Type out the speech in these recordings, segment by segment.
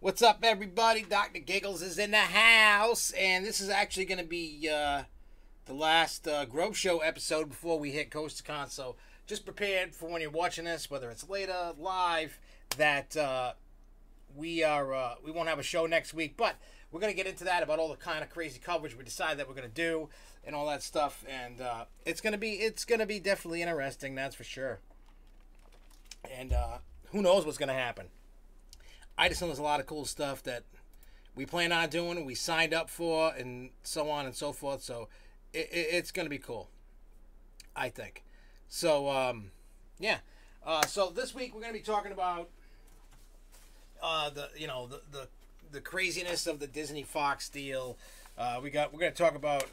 What's up, everybody? Dr. Giggles is in the house, and this is actually going to be the last Grove Show episode before we hit Coast to Con. So just prepared for when you're watching this, whether it's later, live, that we won't have a show next week, but we're going to get into that about all the kind of crazy coverage we decided that we're going to do and all that stuff, and it's going to be definitely interesting, that's for sure. And who knows what's going to happen. I just know there's a lot of cool stuff that we plan on doing, we signed up for, and so on and so forth. So it's going to be cool, I think. So yeah. So this week we're going to be talking about the craziness of the Disney Fox deal. We're going to talk about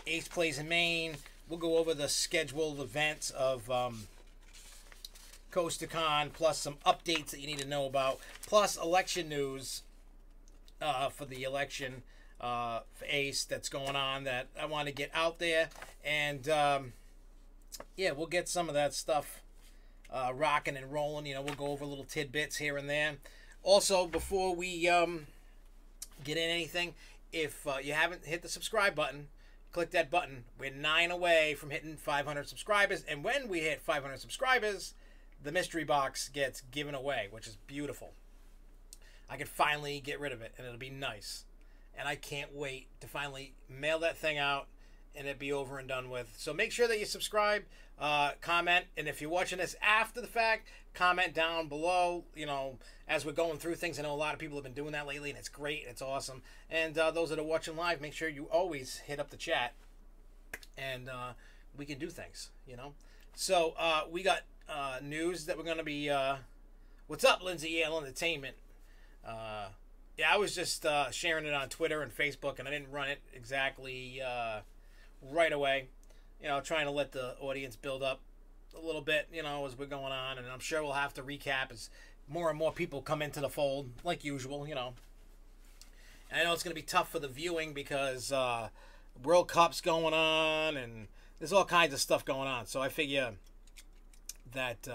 Ace Plays in Maine. We'll go over the scheduled events of Coast to Con, plus some updates that you need to know about, plus election news for the election for Ace that's going on that I want to get out there. And yeah, we'll get some of that stuff rocking and rolling. You know, we'll go over little tidbits here and there. Also, before we get in anything, if you haven't hit the subscribe button, click that button. We're 9 away from hitting 500 subscribers, and when we hit 500 subscribers, the mystery box gets given away, which is beautiful. I can finally get rid of it, and it'll be nice. And I can't wait to finally mail that thing out and it be over and done with. So make sure that you subscribe, comment, and if you're watching this after the fact, comment down below, you know, as we're going through things. I know a lot of people have been doing that lately, and it's great, it's awesome. And those that are watching live, make sure you always hit up the chat, and we can do things, you know. So we got news that we're going to be what's up, Lindsay Yale Entertainment. Yeah, I was just sharing it on Twitter and Facebook, and I didn't run it exactly right away, you know, trying to let the audience build up a little bit, you know, as we're going on. And I'm sure we'll have to recap as more and more people come into the fold, like usual, you know. And I know it's going to be tough for the viewing because World Cup's going on and there's all kinds of stuff going on. So I figure that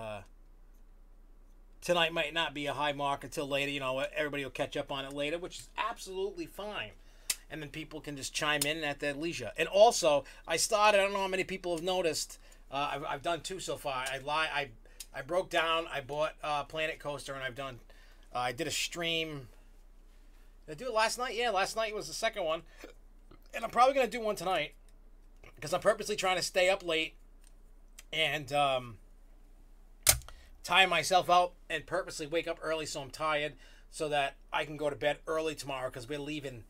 tonight might not be a high mark until later. You know, everybody will catch up on it later, which is absolutely fine. And then people can just chime in at their leisure. And also, I don't know how many people have noticed, I've done 2 so far. I broke down, I bought Planet Coaster, and I did a stream. Did I do it last night? Yeah, last night was the second one. And I'm probably going to do one tonight, because I'm purposely trying to stay up late and tire myself out and purposely wake up early so I'm tired so that I can go to bed early tomorrow, because we're leaving,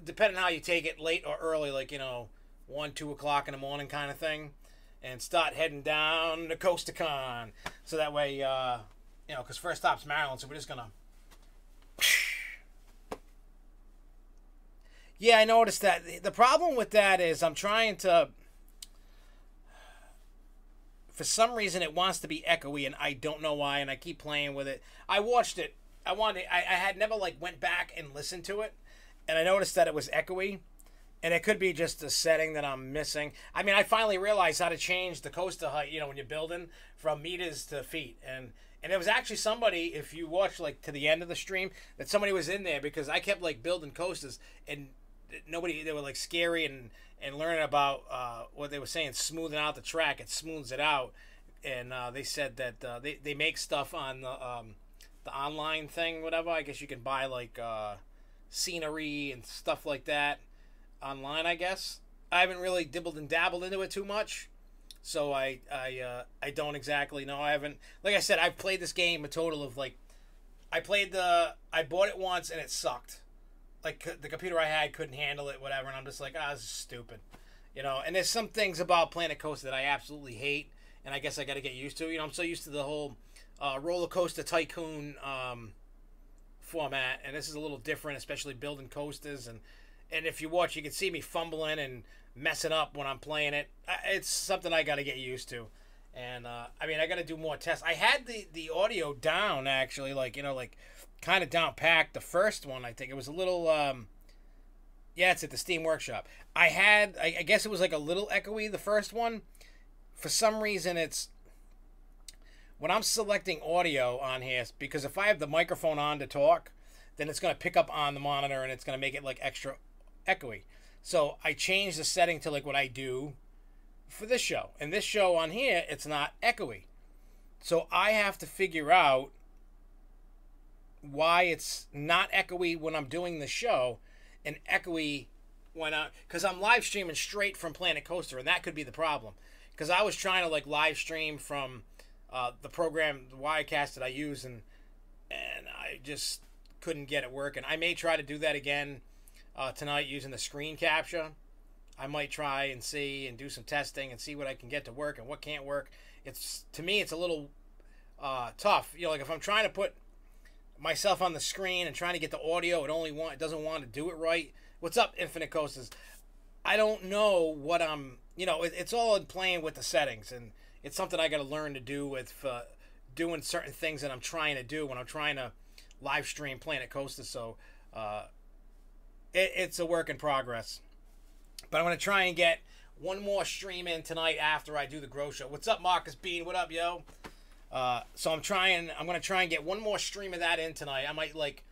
depending on how you take it, late or early, like, you know, 1, 2 o'clock in the morning kind of thing, and start heading down to Coast to Con. So that way, you know, because first stop's Maryland, so we're just going to... Yeah, I noticed that. The problem with that is I'm trying to... For some reason, it wants to be echoey, and I don't know why, and I keep playing with it. I watched it. I had never, like, went back and listened to it, and I noticed that it was echoey, and it could be just a setting that I'm missing. I mean, I finally realized how to change the coaster height, you know, when you're building from meters to feet, and there was actually somebody, if you watch, like, to the end of the stream, that somebody was in there, because I kept, like, building coasters, and they were, like, scary, and learning about what they were saying, smoothing out the track. It smooths it out, and they said that they make stuff on the online thing, whatever. I guess you can buy, like, scenery and stuff like that online, I guess. I haven't really dibbled and dabbled into it too much, so I don't exactly know. I haven't, like I said, I've played this game a total of, like, I bought it once and it sucked. Like, the computer I had couldn't handle it, whatever, and I'm just like, this is stupid. You know, and there's some things about Planet Coaster that I absolutely hate, and I guess I got to get used to. You know, I'm so used to the whole roller coaster tycoon format, and this is a little different, especially building coasters. And if you watch, you can see me fumbling and messing up when I'm playing it. It's something I got to get used to. And, I mean, I got to do more tests. I had the audio down, actually, like, you know, like, kind of down packed. The first one, I think it was a little yeah, it's at the Steam Workshop. I guess it was like a little echoey, the first one. For some reason, it's when I'm selecting audio on here, because if I have the microphone on to talk, then it's going to pick up on the monitor and it's going to make it like extra echoey. So I changed the setting to like what I do for this show. And this show on here, it's not echoey. So I have to figure out why it's not echoey when I'm doing the show and echoey when I, because I'm live streaming straight from Planet Coaster, and that could be the problem. Because I was trying to like live stream from the program, the Wirecast that I use, and I just couldn't get it working. I may try to do that again tonight using the screen capture. I might try and see and do some testing and see what I can get to work and what can't work. It's, to me, it's a little tough. You know, like if I'm trying to put myself on the screen and trying to get the audio, it doesn't want to do it right. What's up, Infinite Coasters? I don't know what I'm, you know, it's all in playing with the settings, and it's something I got to learn to do with doing certain things that I'm trying to do when I'm trying to live stream Planet Coaster. So it's a work in progress. But I'm going to try and get one more stream in tonight after I do the Grow Show. What's up, Marcus Bean? What up, yo? So I'm going to try and get one more stream of that in tonight. I might like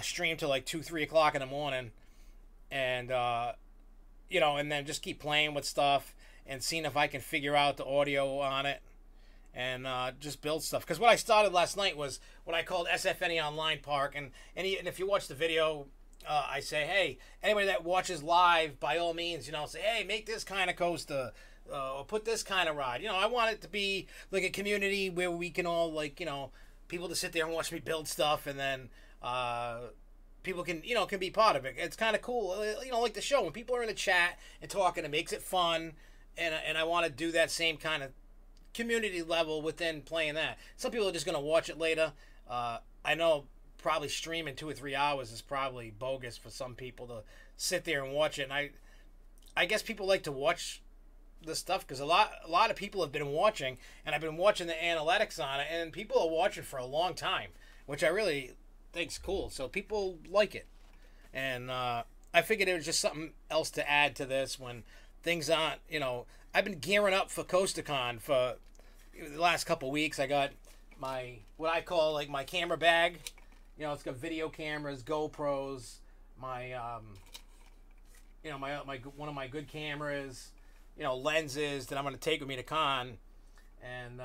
stream till like 2, 3 o'clock in the morning, and you know, and then just keep playing with stuff and seeing if I can figure out the audio on it, and just build stuff. Because what I started last night was what I called SFNEOnline Park, and if you watch the video, I say, hey, anybody that watches live, by all means, you know, say, hey, make this kind of coaster, or put this kind of ride. You know, I want it to be like a community where we can all, like, you know, people to sit there and watch me build stuff, and then people can, you know, can be part of it. It's kind of cool, you know, like the show when people are in the chat and talking, it makes it fun, and I want to do that same kind of community level within playing that. Some people are just going to watch it later. I know probably streaming 2 or 3 hours is probably bogus for some people to sit there and watch it, and I guess people like to watch the stuff because a lot of people have been watching, and I've been watching the analytics on it, and people are watching for a long time, which I really think's cool. So people like it, and I figured it was just something else to add to this when things aren't, you know, I've been gearing up for CoasterCon for the last couple weeks. I got my, what I call like my camera bag. You know, it's got video cameras, GoPros, my you know, my one of my good cameras, you know, lenses that I'm going to take with me to con, and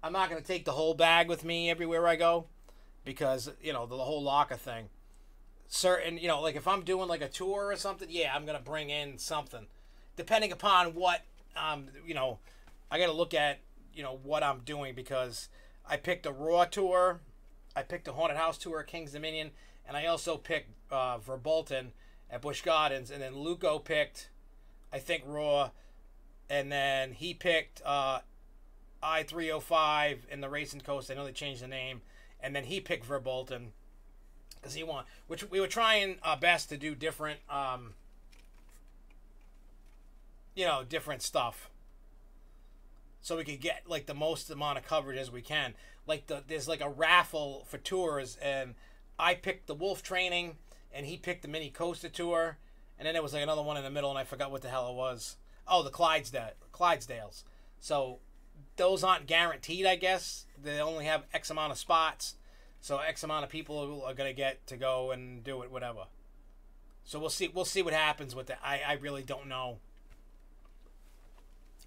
I'm not going to take the whole bag with me everywhere I go, because, you know, the whole locker thing. Certain, you know, like if I'm doing like a tour or something, yeah, I'm going to bring in something, depending upon what, you know, I got to look at, you know, what I'm doing, because I picked a Raw tour, I picked a Haunted House tour at King's Dominion, and I also picked Verbolten at Busch Gardens, and then Luco picked, I think, Raw, and then he picked I-305 in the Racing Coast. I know they changed the name, and then he picked Verbolten because he won. Which we were trying our best to do different, you know, different stuff, so we could get like the most amount of coverage as we can. Like there's like a raffle for tours, and I picked the Wolf Training, and he picked the Mini Coaster Tour, and then there was like another one in the middle, and I forgot what the hell it was. Oh, the Clydesdales. So those aren't guaranteed, I guess. They only have X amount of spots, so X amount of people are gonna get to go and do it, whatever. So we'll see. We'll see what happens with that. I really don't know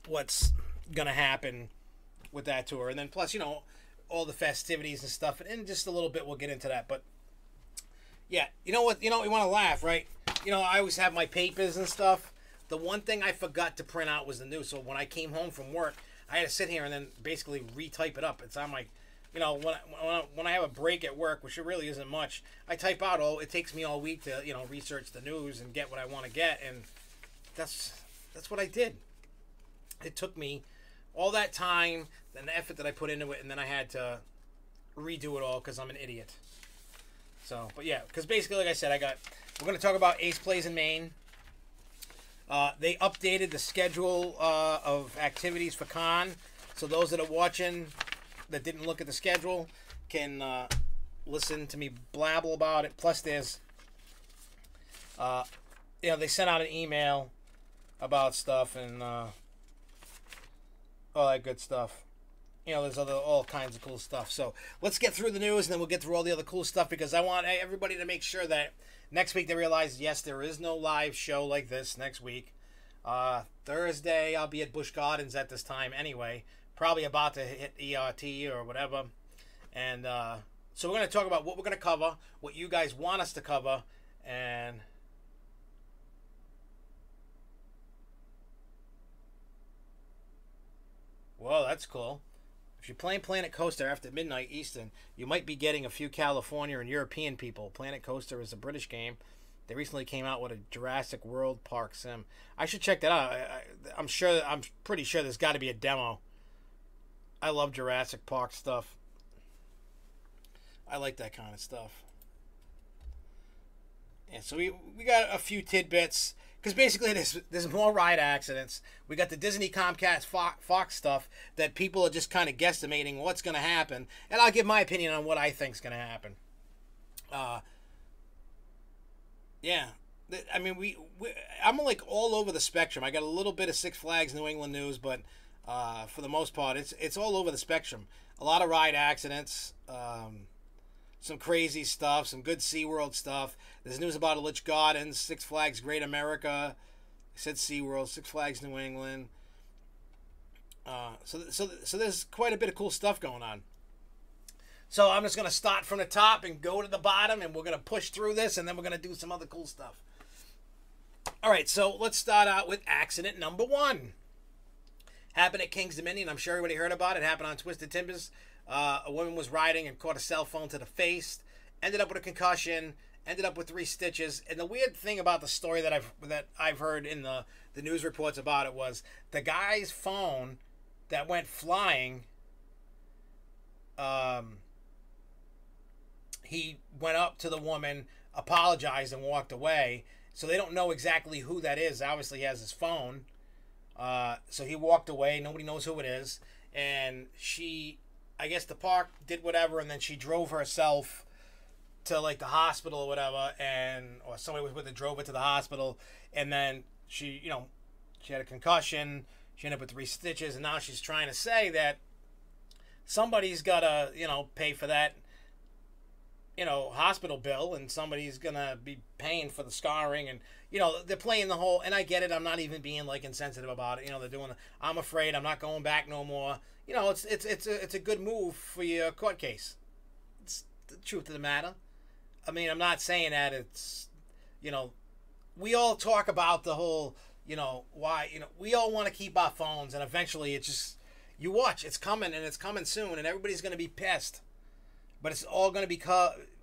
what's gonna happen with that tour, and then plus, you know, all the festivities and stuff, and in just a little bit we'll get into that. But yeah, you know what? You know, we want to laugh, right? You know, I always have my papers and stuff. The one thing I forgot to print out was the news. So when I came home from work, I had to sit here and then basically retype it up. It's on my, you know, when I have a break at work, which it really isn't much, I type out it takes me all week to, you know, research the news and get what I want to get, and that's what I did. It took me all that time and the effort that I put into it, and then I had to redo it all because I'm an idiot. So, but yeah, because basically, like I said, we're going to talk about Ace Plays in Maine. They updated the schedule of activities for con, so those that are watching that didn't look at the schedule can listen to me blabble about it. Plus, there's, you know, they sent out an email about stuff and all that good stuff. there's all kinds of cool stuff. So let's get through the news, and then we'll get through all the other cool stuff, because I want everybody to make sure that next week they realize, yes, there is no live show like this next week. Thursday, I'll be at Busch Gardens at this time anyway, probably about to hit ERT or whatever. And so we're going to talk about what we're going to cover, what you guys want us to cover, and... Whoa, that's cool. If you're playing Planet Coaster after midnight Eastern, you might be getting a few California and European people. Planet Coaster is a British game. They recently came out with a Jurassic World Park sim. I should check that out. I'm pretty sure there's got to be a demo. I love Jurassic Park stuff. I like that kind of stuff. Yeah, so we got a few tidbits. Because basically there's more ride accidents. We got the Disney, Comcast, Fox stuff that people are just kind of guesstimating what's going to happen. And I'll give my opinion on what I think is going to happen. Yeah. I mean, I'm like all over the spectrum. I got a little bit of Six Flags New England news, but for the most part, it's all over the spectrum. A lot of ride accidents. Some crazy stuff, some good SeaWorld stuff. There's news about Lake Gardens, Six Flags Great America. I said SeaWorld, Six Flags New England. So there's quite a bit of cool stuff going on. So I'm just going to start from the top and go to the bottom, and we're going to push through this, and then we're going to do some other cool stuff. All right, so let's start out with accident number 1. Happened at Kings Dominion. I'm sure everybody heard about it. Happened on Twisted Timbers. A woman was riding and caught a cell phone to the face, ended up with a concussion, ended up with 3 stitches. And the weird thing about the story that I've heard in the news reports about it was the guy's phone that went flying. He went up to the woman, apologized, and walked away. So they don't know exactly who that is. Obviously, he has his phone. So he walked away. Nobody knows who it is. And I guess the park did whatever, and then she drove herself to like the hospital or whatever, or somebody was with her, drove her to the hospital, and then she had a concussion. She ended up with 3 stitches, and now she's trying to say that somebody's gotta pay for that hospital bill, and somebody's gonna be paying for the scarring, and they're playing the whole. And I get it. I'm not even being like insensitive about it. They're doing. I'm afraid I'm not going back no more. It's a good move for your court case. It's the truth of the matter. I mean, I'm not saying that it's, we all talk about the whole, why, we all want to keep our phones, and eventually it's just, you watch, it's coming, and it's coming soon, and everybody's going to be pissed. But it's all going to be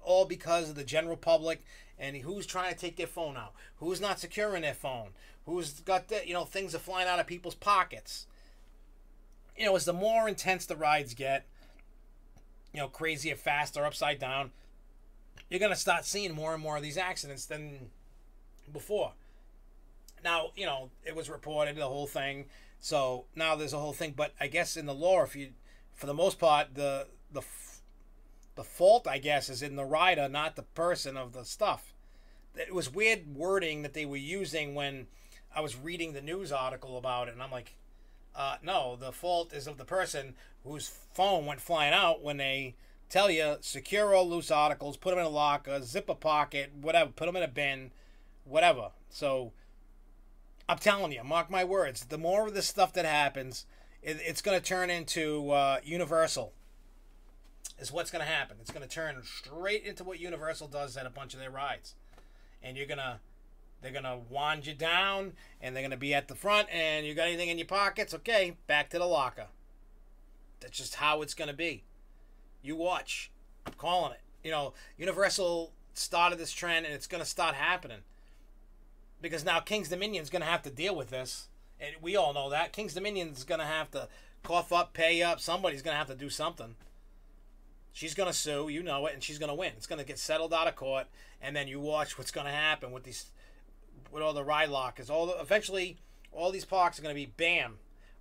all because of the general public, and who's trying to take their phone out, who's not securing their phone, who's got things are flying out of people's pockets. As the more intense the rides get, crazier, faster, upside down, you're going to start seeing more and more of these accidents than before. Now, it was reported, the whole thing, so now there's a whole thing. But I guess in the law, for the most part, the fault, I guess, is in the rider, not the person of the stuff. It was weird wording that they were using when I was reading the news article about it, and I'm like, no, the fault is of the person whose phone went flying out when they tell you secure all loose articles, put them in a locker, zip a pocket, whatever, put them in a bin, whatever. So I'm telling you, mark my words, the more of this stuff that happens, it's going to turn into Universal is what's going to happen. It's going to turn straight into what Universal does at a bunch of their rides. And they're going to wand you down, and they're going to be at the front, and you got anything in your pockets? Okay, back to the locker. That's just how it's going to be. You watch. I'm calling it. Universal started this trend, and it's going to start happening. Because now King's Dominion's going to have to deal with this. And we all know that. King's Dominion's going to have to cough up, pay up. Somebody's going to have to do something. She's going to sue, you know it, and she's going to win. It's going to get settled out of court, and then you watch what's going to happen with all the ride lockers. Eventually, all these parks are going to be bam.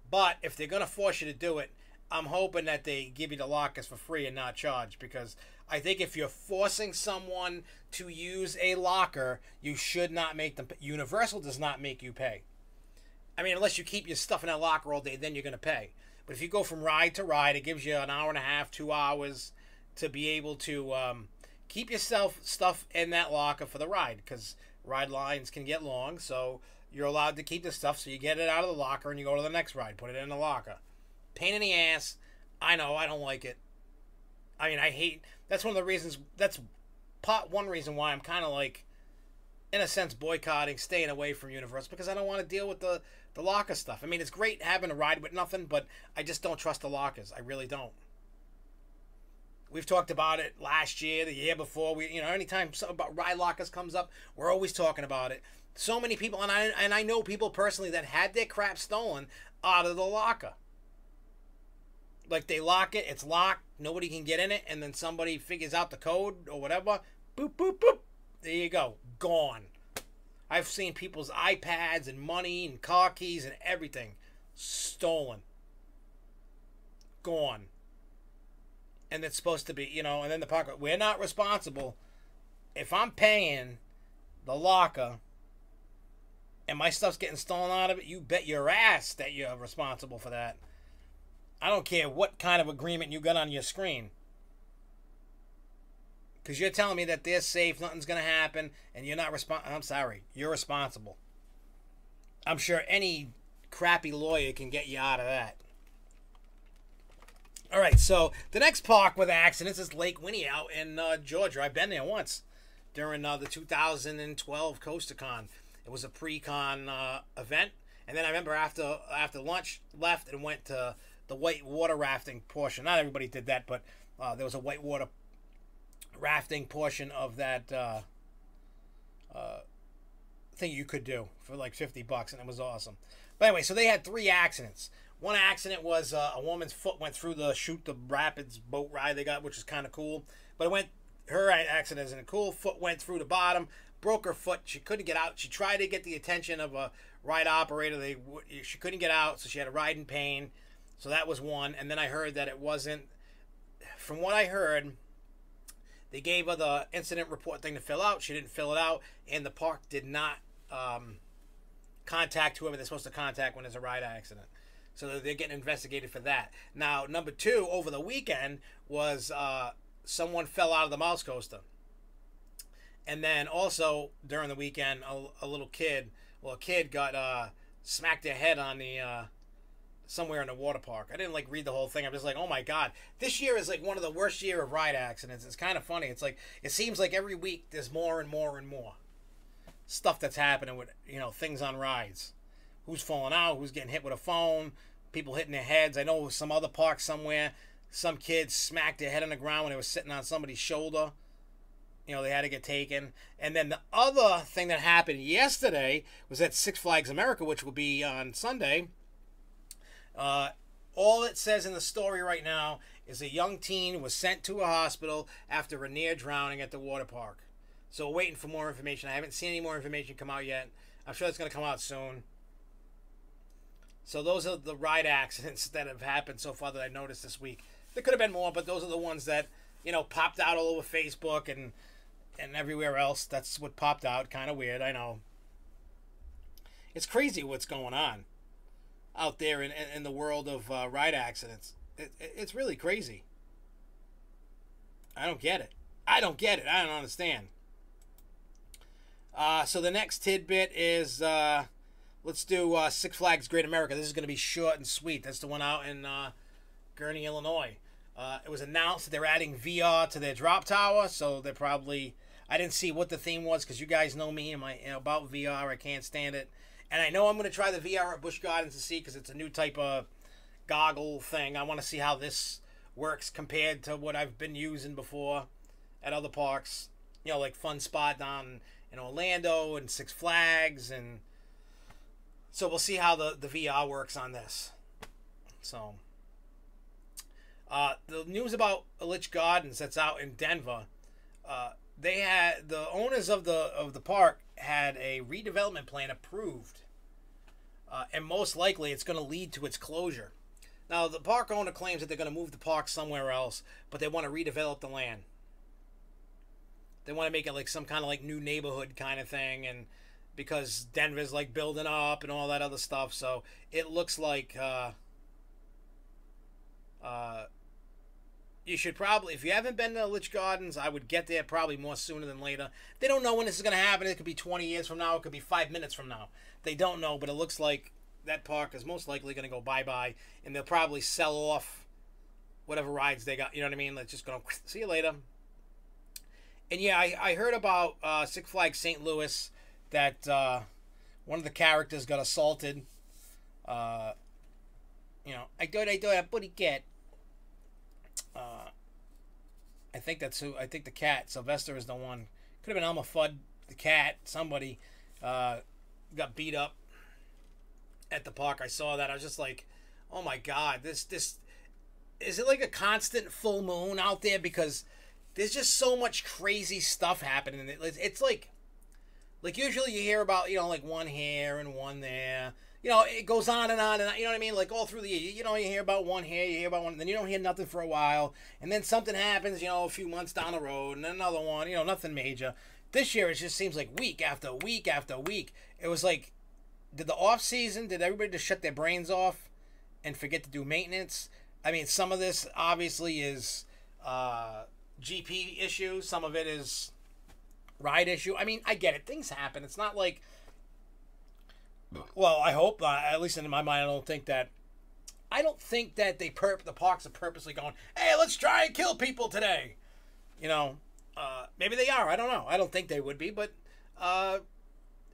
But if they're going to force you to do it, I'm hoping that they give you the lockers for free and not charge, because I think if you're forcing someone to use a locker, you should not make them pay. Universal does not make you pay. I mean, unless you keep your stuff in that locker all day, then you're going to pay. But if you go from ride to ride, it gives you an hour and a half, 2 hours to be able to keep yourself stuff in that locker for the ride, because ride lines can get long, so you're allowed to keep the stuff, so you get it out of the locker and you go to the next ride, put it in the locker. Pain in the ass. I know, I don't like it. I mean, I hate, that's one of the reasons, that's one reason why I'm kind of like, in a sense, boycotting, staying away from Universal, because I don't want to deal with the locker stuff. I mean, it's great having a ride with nothing, but I just don't trust the lockers. I really don't. We've talked about it last year, the year before. Anytime something about ride lockers comes up, we're always talking about it. So many people, and I know people personally that had their crap stolen out of the locker. Like, they lock it, it's locked, nobody can get in it, and then somebody figures out the code or whatever. Boop, boop, boop. There you go. Gone. I've seen people's iPads and money and car keys and everything stolen. Gone. And it's supposed to be, and then the pocket. We're not responsible. If I'm paying the locker and my stuff's getting stolen out of it, you bet your ass that you're responsible for that. I don't care what kind of agreement you got on your screen. Because you're telling me that they're safe, nothing's going to happen, and you're not responsible. I'm sorry. You're responsible. I'm sure any crappy lawyer can get you out of that. All right, so the next park with accidents is Lake Winnie out in Georgia. I've been there once during the 2012 CoasterCon. It was a pre-con event, and then I remember after lunch left and went to the white water rafting portion. Not everybody did that, but there was a white water rafting portion of that thing you could do for like $50, and it was awesome. But anyway, so they had 3 accidents. One accident was a woman's foot went through the Shoot the Rapids boat ride they got, which is kind of cool. But her accident isn't cool. Foot went through the bottom, broke her foot. She couldn't get out. She tried to get the attention of a ride operator. She couldn't get out, so she had a ride in pain. So that was one. And then I heard that it wasn't, from what I heard, they gave her the incident report thing to fill out. She didn't fill it out, and the park did not contact whoever they're supposed to contact when there's a ride accident. So they're getting investigated for that. Now, number 2, over the weekend, was someone fell out of the mouse coaster. And then also, during the weekend, a little kid, a kid got smacked their head on the somewhere in the water park. I didn't read the whole thing. I'm just like, oh my God. This year is one of the worst year of ride accidents. It's kind of funny. It's it seems like every week there's more and more and more stuff that's happening with, things on rides. Who's falling out, who's getting hit with a phone, people hitting their heads. I know some other park somewhere, some kids smacked their head on the ground when they were sitting on somebody's shoulder. They had to get taken. And then the other thing that happened yesterday was at Six Flags America, which will be on Sunday. All it says in the story right now is a young teen was sent to a hospital after a near drowning at the water park. So we're waiting for more information. I haven't seen any more information come out yet. I'm sure it's going to come out soon. So those are the ride accidents that have happened so far that I noticed this week. There could have been more, but those are the ones that, popped out all over Facebook and everywhere else. That's what popped out. Kind of weird, I know. It's crazy what's going on out there in the world of ride accidents. It's really crazy. I don't get it. I don't understand. So the next tidbit is... let's do Six Flags Great America. This is going to be short and sweet. That's the one out in Gurnee, Illinois. It was announced that they're adding VR to their drop tower, so they're probably... I didn't see what the theme was, because you guys know me and about VR. I can't stand it. And I know I'm going to try the VR at Busch Gardens to see, because it's a new type of goggle thing. I want to see how this works compared to what I've been using before at other parks. Like Fun Spot down in Orlando and Six Flags, and... So we'll see how the VR works on this. So, the news about Lich Gardens that's out in Denver, they had the owners of the park had a redevelopment plan approved, and most likely it's going to lead to its closure. Now the park owner claims that they're going to move the park somewhere else, but they want to redevelop the land. They want to make it some kind of new neighborhood kind of thing, and because Denver's building up and all that other stuff, so it looks like You should probably, if you haven't been to Litch Gardens, I would get there probably more sooner than later. They don't know when this is going to happen. It could be 20 years from now. It could be 5 minutes from now. They don't know, but it looks like that park is most likely going to go bye-bye, and they'll probably sell off whatever rides they got. You know what I mean? Let's just go, see you later. And yeah, I heard about Six Flags St. Louis, that one of the characters got assaulted. You know, I thought a buddy cat. I think that's who. I think the cat Sylvester is the one. Could have been Elmer Fudd, the cat. Somebody got beat up at the park. I saw that. I was just like, oh my god, this is it like a constant full moon out there, because there's just so much crazy stuff happening. It's like usually you hear about, you know, like one here and one there. You know, it goes on and on and on, you know what I mean? Like all through the year, you know, you hear about one here, you hear about one, then you don't hear nothing for a while, and then something happens, you know, a few months down the road, and then another one, you know, nothing major. This year, it just seems like week after week after week. It was like, did the off season, did everybody just shut their brains off and forget to do maintenance? I mean, some of this obviously is GP issue, some of it is ride issue. I mean, I get it, things happen. It's not like, well, I hope, at least in my mind, I don't think that the parks are purposely going, hey, let's try and kill people today. You know, maybe they are. I don't know. I don't think they would be, but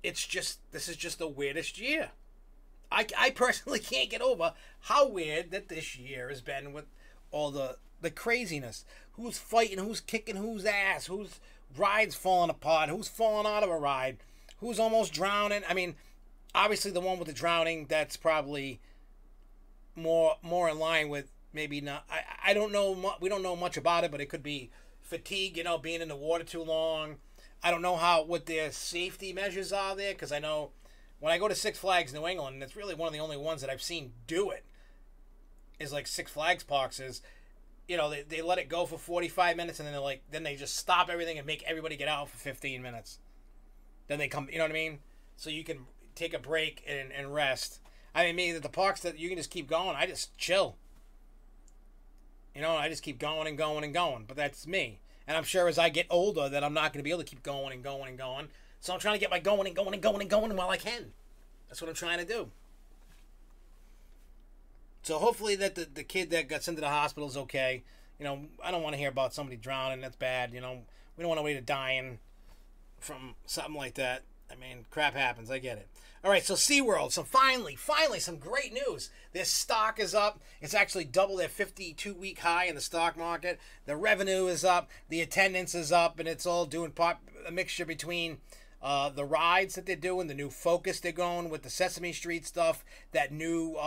this is just the weirdest year. I personally can't get over how weird that this year has been, with all the craziness. Who's fighting, who's kicking whose ass, whose ride's falling apart, who's falling out of a ride, who's almost drowning. I mean, obviously the one with the drowning, that's probably more in line with, maybe not, I don't know, we don't know much about it, but it could be fatigue, you know, being in the water too long. I don't know what their safety measures are there, because I know when I go to Six Flags New England, and it's really one of the only ones that I've seen do it, is like Six Flags parks, is, you know, they let it go for 45 minutes, and then they just stop everything and make everybody get out for 15 minutes. Then they come, you know what I mean? So you can take a break and rest. I mean, me, the parks that you can just keep going, I just chill. You know, I just keep going and going and going. But that's me. And I'm sure as I get older that I'm not going to be able to keep going and going and going. So I'm trying to get my going and going and going and going while I can. That's what I'm trying to do. So hopefully that the kid that got sent to the hospital is okay. You know, I don't want to hear about somebody drowning. That's bad. You know, we don't want to wait to dying from something like that. I mean, crap happens. I get it. All right, so SeaWorld. So finally, some great news. Their stock is up. It's actually double their 52-week high in the stock market. The revenue is up. The attendance is up, and it's all doing a mixture between the rides that they're doing, the new focus they're going with, the Sesame Street stuff, that new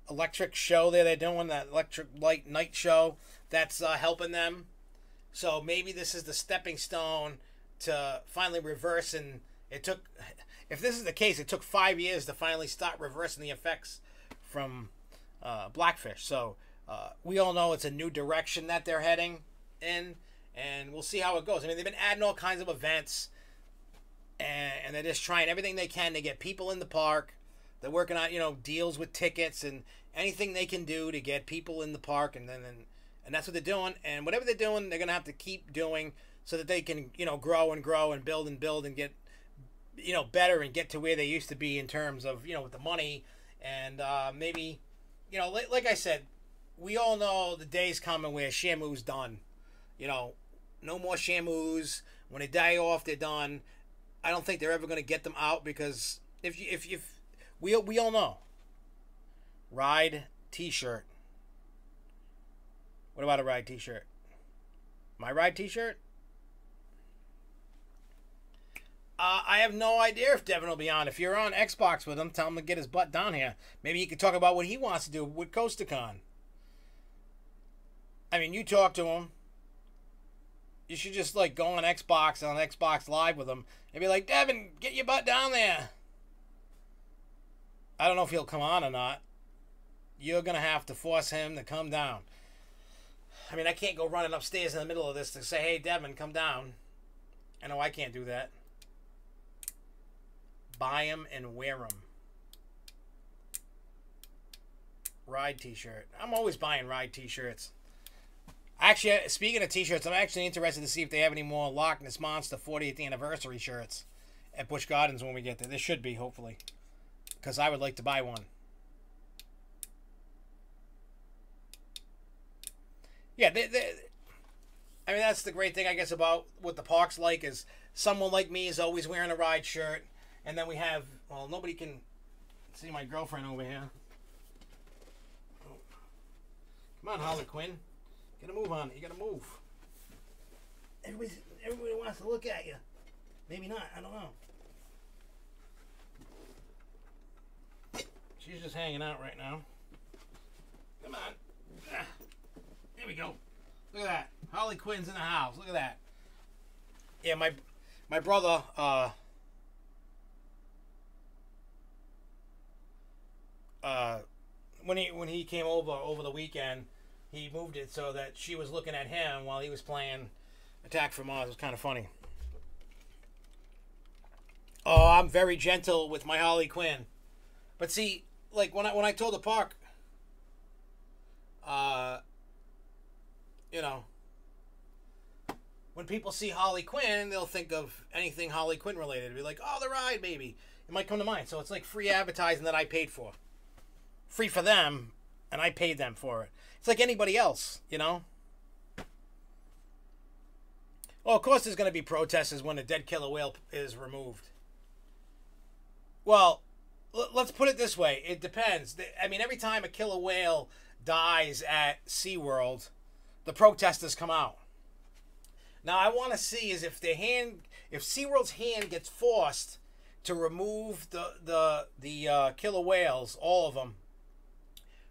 electric show they're doing, that electric light night show that's helping them. So maybe this is the stepping stone to finally reverse, and it took, if this is the case, it took 5 years to finally start reversing the effects from Blackfish. So we all know it's a new direction that they're heading in, and we'll see how it goes. I mean, they've been adding all kinds of events, and they're just trying everything they can to get people in the park. They're working on, you know, deals with tickets and anything they can do to get people in the park, and that's what they're doing. And whatever they're doing, they're gonna have to keep doing, so that they can, you know, grow and build and get, you know, better and get to where they used to be in terms of, you know, with the money. And maybe, you know, like I said, we all know the day's coming where Shamu's done. You know, no more Shamus. When they die off, they're done. I don't think they're ever going to get them out, because if we all know. Ride t-shirt. What about a ride t-shirt? My ride t-shirt? I have no idea if Devin will be on. If you're on Xbox with him, tell him to get his butt down here. Maybe he could talk about what he wants to do with CoasterCon. I mean, you talk to him. You should just, like, go on Xbox Live with him and be like, Devin, get your butt down there. I don't know if he'll come on or not. You're going to have to force him to come down. I mean, I can't go running upstairs in the middle of this to say, hey, Devin, come down. I know I can't do that. Buy them and wear them. Ride t-shirt. I'm always buying Ride t-shirts. Actually, speaking of t-shirts, I'm actually interested to see if they have any more Loch Ness Monster 40th anniversary shirts at Busch Gardens when we get there. There should be, hopefully, because I would like to buy one. Yeah, I mean, that's the great thing, I guess, about what the park's like is someone like me is always wearing a Ride shirt. And then we have, well, nobody can see my girlfriend over here. Oh. Come on, Harley Quinn. Get a move on it. You got to move. Everybody wants to look at you. Maybe not. I don't know. She's just hanging out right now. Come on. There we go. Look at that. Harley Quinn's in the house. Look at that. Yeah, my brother, when he came over the weekend, he moved it so that she was looking at him while he was playing Attack from Mars. It was kind of funny. Oh, I'm very gentle with my Harley Quinn. But see, like when I told the park, you know, when people see Harley Quinn, they'll think of anything Harley Quinn related. It'll be like, oh, the ride, baby. It might come to mind. So it's like free advertising that I paid for. Free for them, and I paid them for it. It's like anybody else, you know? Well, of course there's going to be protesters when a dead killer whale is removed. Well, let's put it this way. It depends. I mean, every time a killer whale dies at SeaWorld, the protesters come out. Now, I want to see is if SeaWorld's hand gets forced to remove the killer whales, all of them,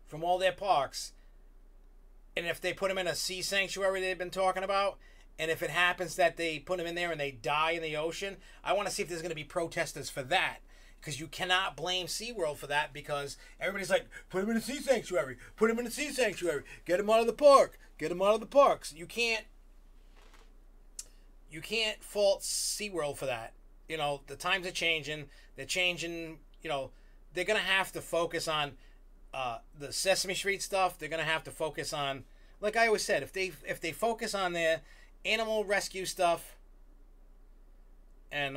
from all their parks, and if they put them in a sea sanctuary they've been talking about, and if it happens that they put them in there and they die in the ocean, I want to see if there's going to be protesters for that. Because you cannot blame SeaWorld for that, because everybody's like, put them in a sea sanctuary, put them in a sea sanctuary, get them out of the park, get them out of the parks. You can't fault SeaWorld for that. You know, the times are changing. They're changing, you know, they're going to have to focus on the Sesame Street stuff. They're going to have to focus on, like I always said, if they focus on their animal rescue stuff, and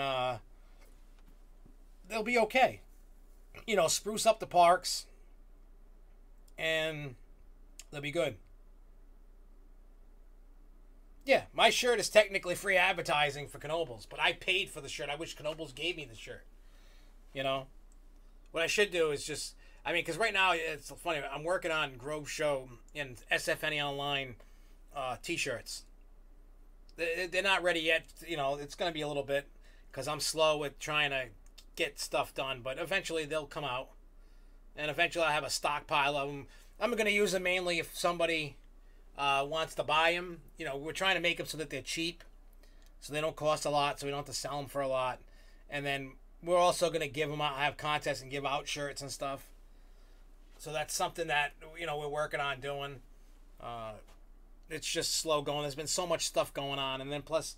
they'll be okay. You know, spruce up the parks, and they'll be good. Yeah, my shirt is technically free advertising for Knoebels, but I paid for the shirt. I wish Knoebels gave me the shirt. You know? What I should do is just, I mean, because right now, it's funny, I'm working on Grove Show and SFNEOnline t-shirts. They're not ready yet. You know, it's going to be a little bit, because I'm slow with trying to get stuff done, but eventually they'll come out, and eventually I have a stockpile of them. I'm going to use them mainly if somebody wants to buy them. You know, we're trying to make them so that they're cheap, so they don't cost a lot, so we don't have to sell them for a lot. And then we're also going to give them out, have contests and give out shirts and stuff. So that's something that, you know, we're working on doing. It's just slow going. There's been so much stuff going on, and then plus,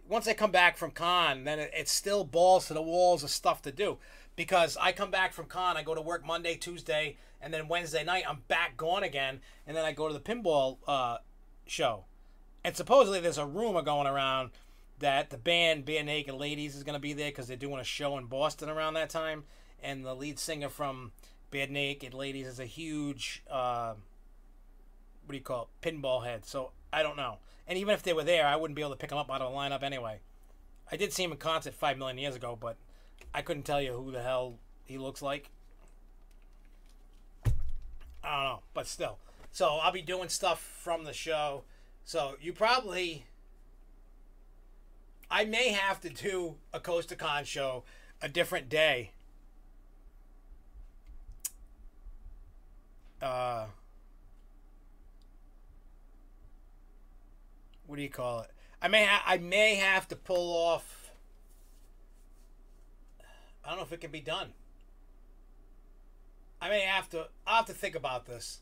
once I come back from con, then it's still balls to the walls of stuff to do. Because I come back from con, I go to work Monday, Tuesday, and then Wednesday night I'm back gone again, and then I go to the pinball show. And supposedly there's a rumor going around that the band Bare Naked Ladies is going to be there because they're doing a show in Boston around that time. And the lead singer from Bare Naked Ladies is a huge, what do you call it, pinball head. So I don't know. And even if they were there, I wouldn't be able to pick them up out of the lineup anyway. I did see him in concert 5 million years ago, but I couldn't tell you who the hell he looks like. I don't know, but still. So I'll be doing stuff from the show. So you probably, I may have to do a Coast to Con show a different day. What do you call it? I may have to pull off. I don't know if it can be done. I'll have to think about this,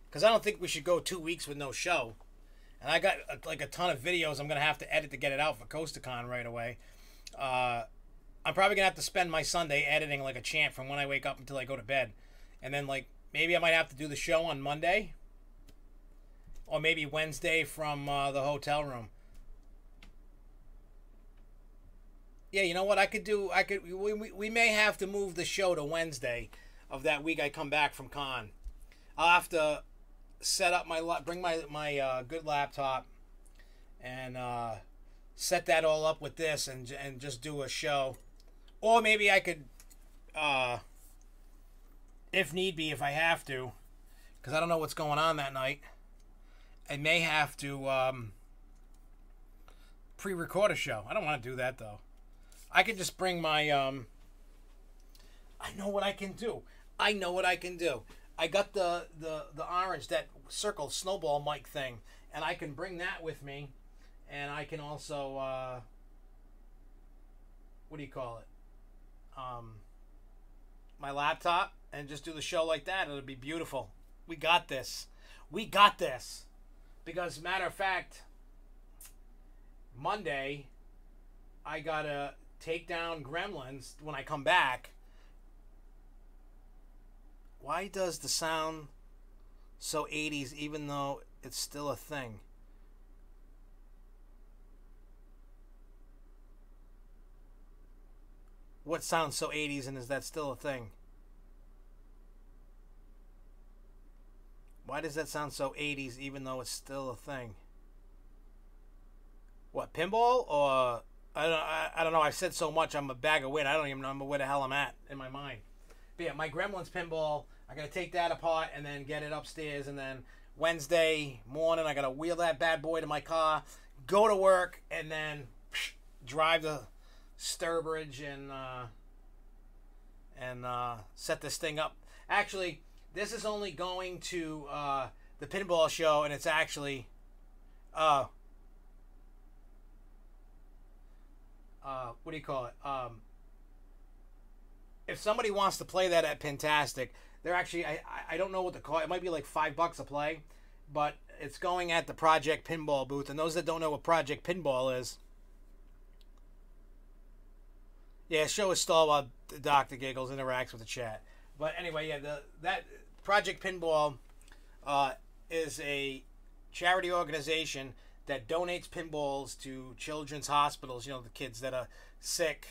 because I don't think we should go 2 weeks with no show. And I got like a ton of videos I'm gonna have to edit to get it out for Coast to Con right away. I'm probably gonna have to spend my Sunday editing like a champ from when I wake up until I go to bed, and then like maybe I might have to do the show on Monday. Or maybe Wednesday from the hotel room. Yeah, you know what I could do? We may have to move the show to Wednesday of that week I come back from con. I'll have to set up bring my good laptop and set that all up with this and just do a show. Or maybe I could, if need be, if I have to, because I don't know what's going on that night. I may have to pre-record a show. I don't want to do that, though. I could just bring my... I know what I can do. I got the orange, that circle snowball mic thing, and I can bring that with me, and I can also... what do you call it? My laptop, and just do the show like that. It'll be beautiful. We got this. Because, matter of fact, Monday, I gotta take down Gremlins when I come back. Why does the sound so 80s even though it's still a thing? What sounds so 80s and is that still a thing? Why does that sound so 80s even though it's still a thing? What, pinball? Or I don't know. I've said so much I'm a bag of wind. I don't even remember where the hell I'm at in my mind. But yeah, my Gremlins pinball, I gotta take that apart and then get it upstairs, and then Wednesday morning I gotta wheel that bad boy to my car, go to work, and then drive to Sturbridge and set this thing up. Actually, this is only going to the pinball show, and it's actually what do you call it? If somebody wants to play that at Pintastic, they're actually, I don't know what the cost. It might be like $5 a play, but it's going at the Project Pinball booth. And those that don't know what Project Pinball is, yeah, show is stall while Dr. Giggles interacts with the chat. But anyway, yeah, that Project Pinball is a charity organization that donates pinballs to children's hospitals. You know, the kids that are sick,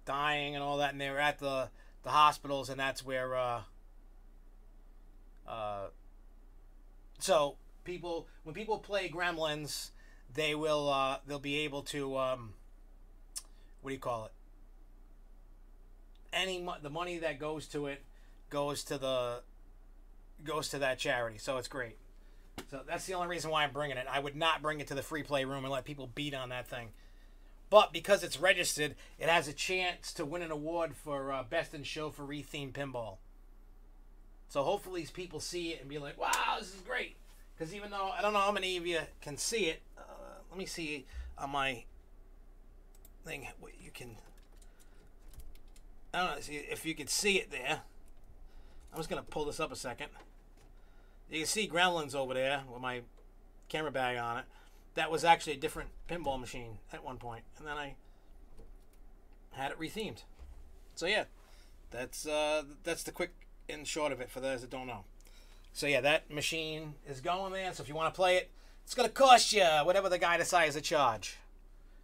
dying, and all that, and they're at the hospitals, and that's where so when people play Gremlins, they'll be able to what do you call it? The money that goes to it goes to that charity. So it's great. So that's the only reason why I'm bringing it. I would not bring it to the free play room and let people beat on that thing. But because it's registered, it has a chance to win an award for Best in Show for Rethemed Pinball. So hopefully these people see it and be like, wow, this is great. Because even though I don't know how many of you can see it, let me see on my thing what you can. I don't know if you can see it there. I'm just going to pull this up a second. You can see Gremlins over there with my camera bag on it. That was actually a different pinball machine at one point, and then I had it rethemed. So yeah, that's the quick and short of it for those that don't know. So yeah, that machine is going there. So if you want to play it, it's gonna cost you whatever the guy decides to charge.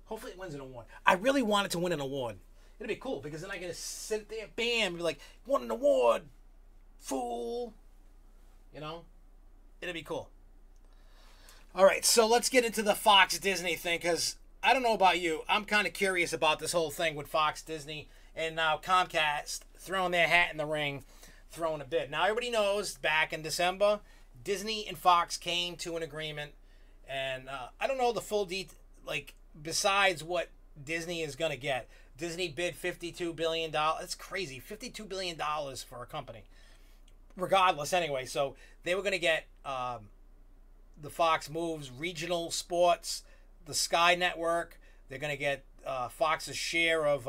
Hopefully it wins an award. I really want it to win an award. It'd be cool because then I can sit there, bam, be like, won an award, fool. You know, it'd be cool. All right, so let's get into the Fox Disney thing, because I don't know about you. I'm kind of curious about this whole thing with Fox Disney and now Comcast throwing their hat in the ring, throwing a bid. Now, everybody knows back in December, Disney and Fox came to an agreement, and I don't know the full detail, like, besides what Disney is going to get. Disney bid $52 billion. That's crazy, $52 billion for a company. Regardless, anyway, so they were going to get the Fox moves, regional sports, the Sky Network. They're going to get Fox's share of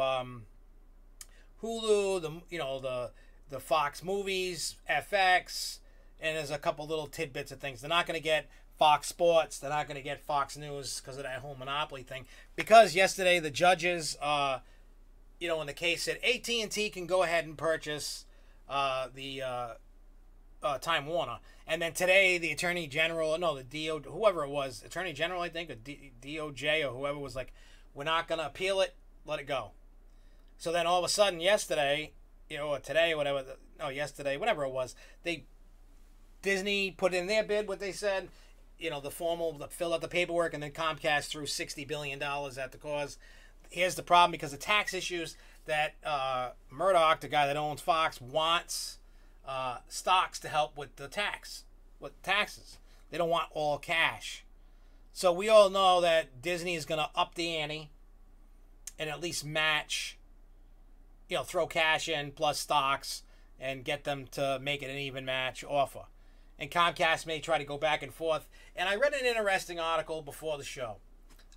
Hulu, the Fox movies, FX, and there's a couple little tidbits of things. They're not going to get Fox Sports. They're not going to get Fox News because of that whole monopoly thing. Because yesterday the judges, in the case said AT&T can go ahead and purchase the Time Warner. And then today, the Attorney General, no, the DO, whoever it was, Attorney General, I think, or DOJ, or whoever was like, we're not going to appeal it, let it go. So then all of a sudden, yesterday, or today, whatever, yesterday, whatever it was, Disney put in their bid what they said, fill out the paperwork, and then Comcast threw $60 billion at the cause. Here's the problem, because of tax issues, that Murdoch, the guy that owns Fox, wants stocks to help with taxes. They don't want all cash. So we all know that Disney is going to up the ante and at least match, throw cash in plus stocks and get them to make it an even match offer. And Comcast may try to go back and forth. And I read an interesting article before the show.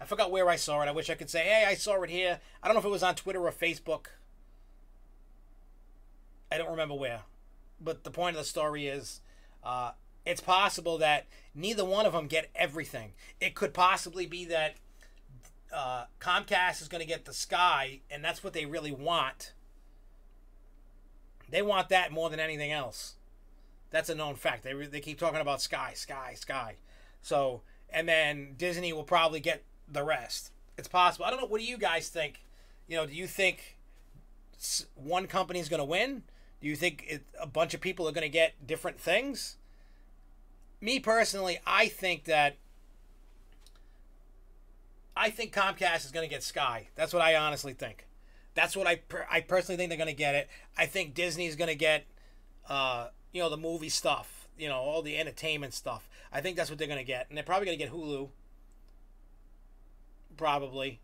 I forgot where I saw it. I wish I could say, hey, I saw it here. I don't know if it was on Twitter or Facebook. I don't remember where. But the point of the story is, it's possible that neither one of them get everything. It could possibly be that Comcast is going to get the Sky, and that's what they really want. They want that more than anything else. That's a known fact. They keep talking about Sky. So, and then Disney will probably get the rest. It's possible. I don't know. What do you guys think? Do you think one company is going to win? Do you think a bunch of people are going to get different things? Me personally, I think Comcast is going to get Sky. That's what I honestly think. That's what I personally think they're going to get it. I think Disney's going to get the movie stuff, all the entertainment stuff. I think that's what they're going to get. And they're probably going to get Hulu. Probably.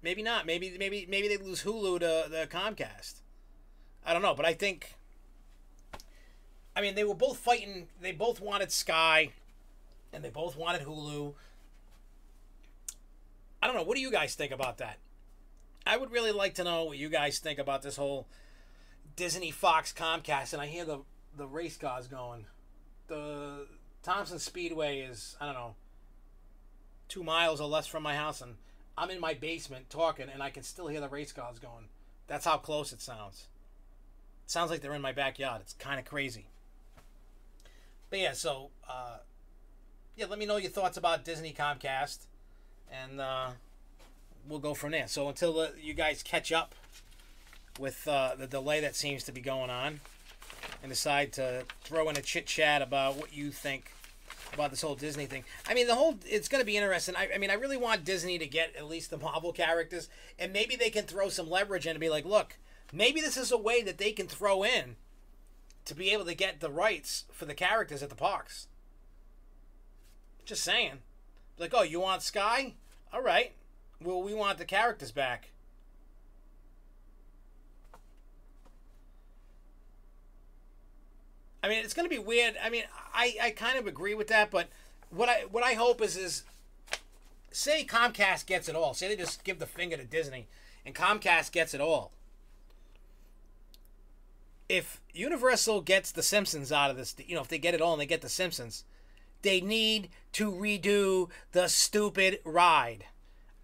Maybe not. Maybe they lose Hulu to the Comcast. I don't know, but I think, they were both fighting. They both wanted Sky, and they both wanted Hulu. I don't know. What do you guys think about that? I would really like to know what you guys think about this whole Disney, Fox, Comcast. And I hear the race cars going. The Thompson Speedway is, 2 miles or less from my house, and I'm in my basement talking, and I can still hear the race cars going. That's how close it sounds. It sounds like they're in my backyard. It's kind of crazy. But yeah, so, let me know your thoughts about Disney, Comcast, and we'll go from there. So until you guys catch up with the delay that seems to be going on and decide to throw in a chit-chat about what you think about this whole Disney thing. It's going to be interesting. I really want Disney to get at least the Marvel characters, and maybe they can throw some leverage in and be like, look, maybe this is a way that they can throw in to be able to get the rights for the characters at the parks. Just saying. Like, oh, you want Sky? All right. Well, we want the characters back. It's going to be weird. I kind of agree with that, but what I hope is say Comcast gets it all. Say they just give the finger to Disney and Comcast gets it all. If Universal gets the Simpsons out of this, if they get it all and they get the Simpsons, they need to redo the stupid ride.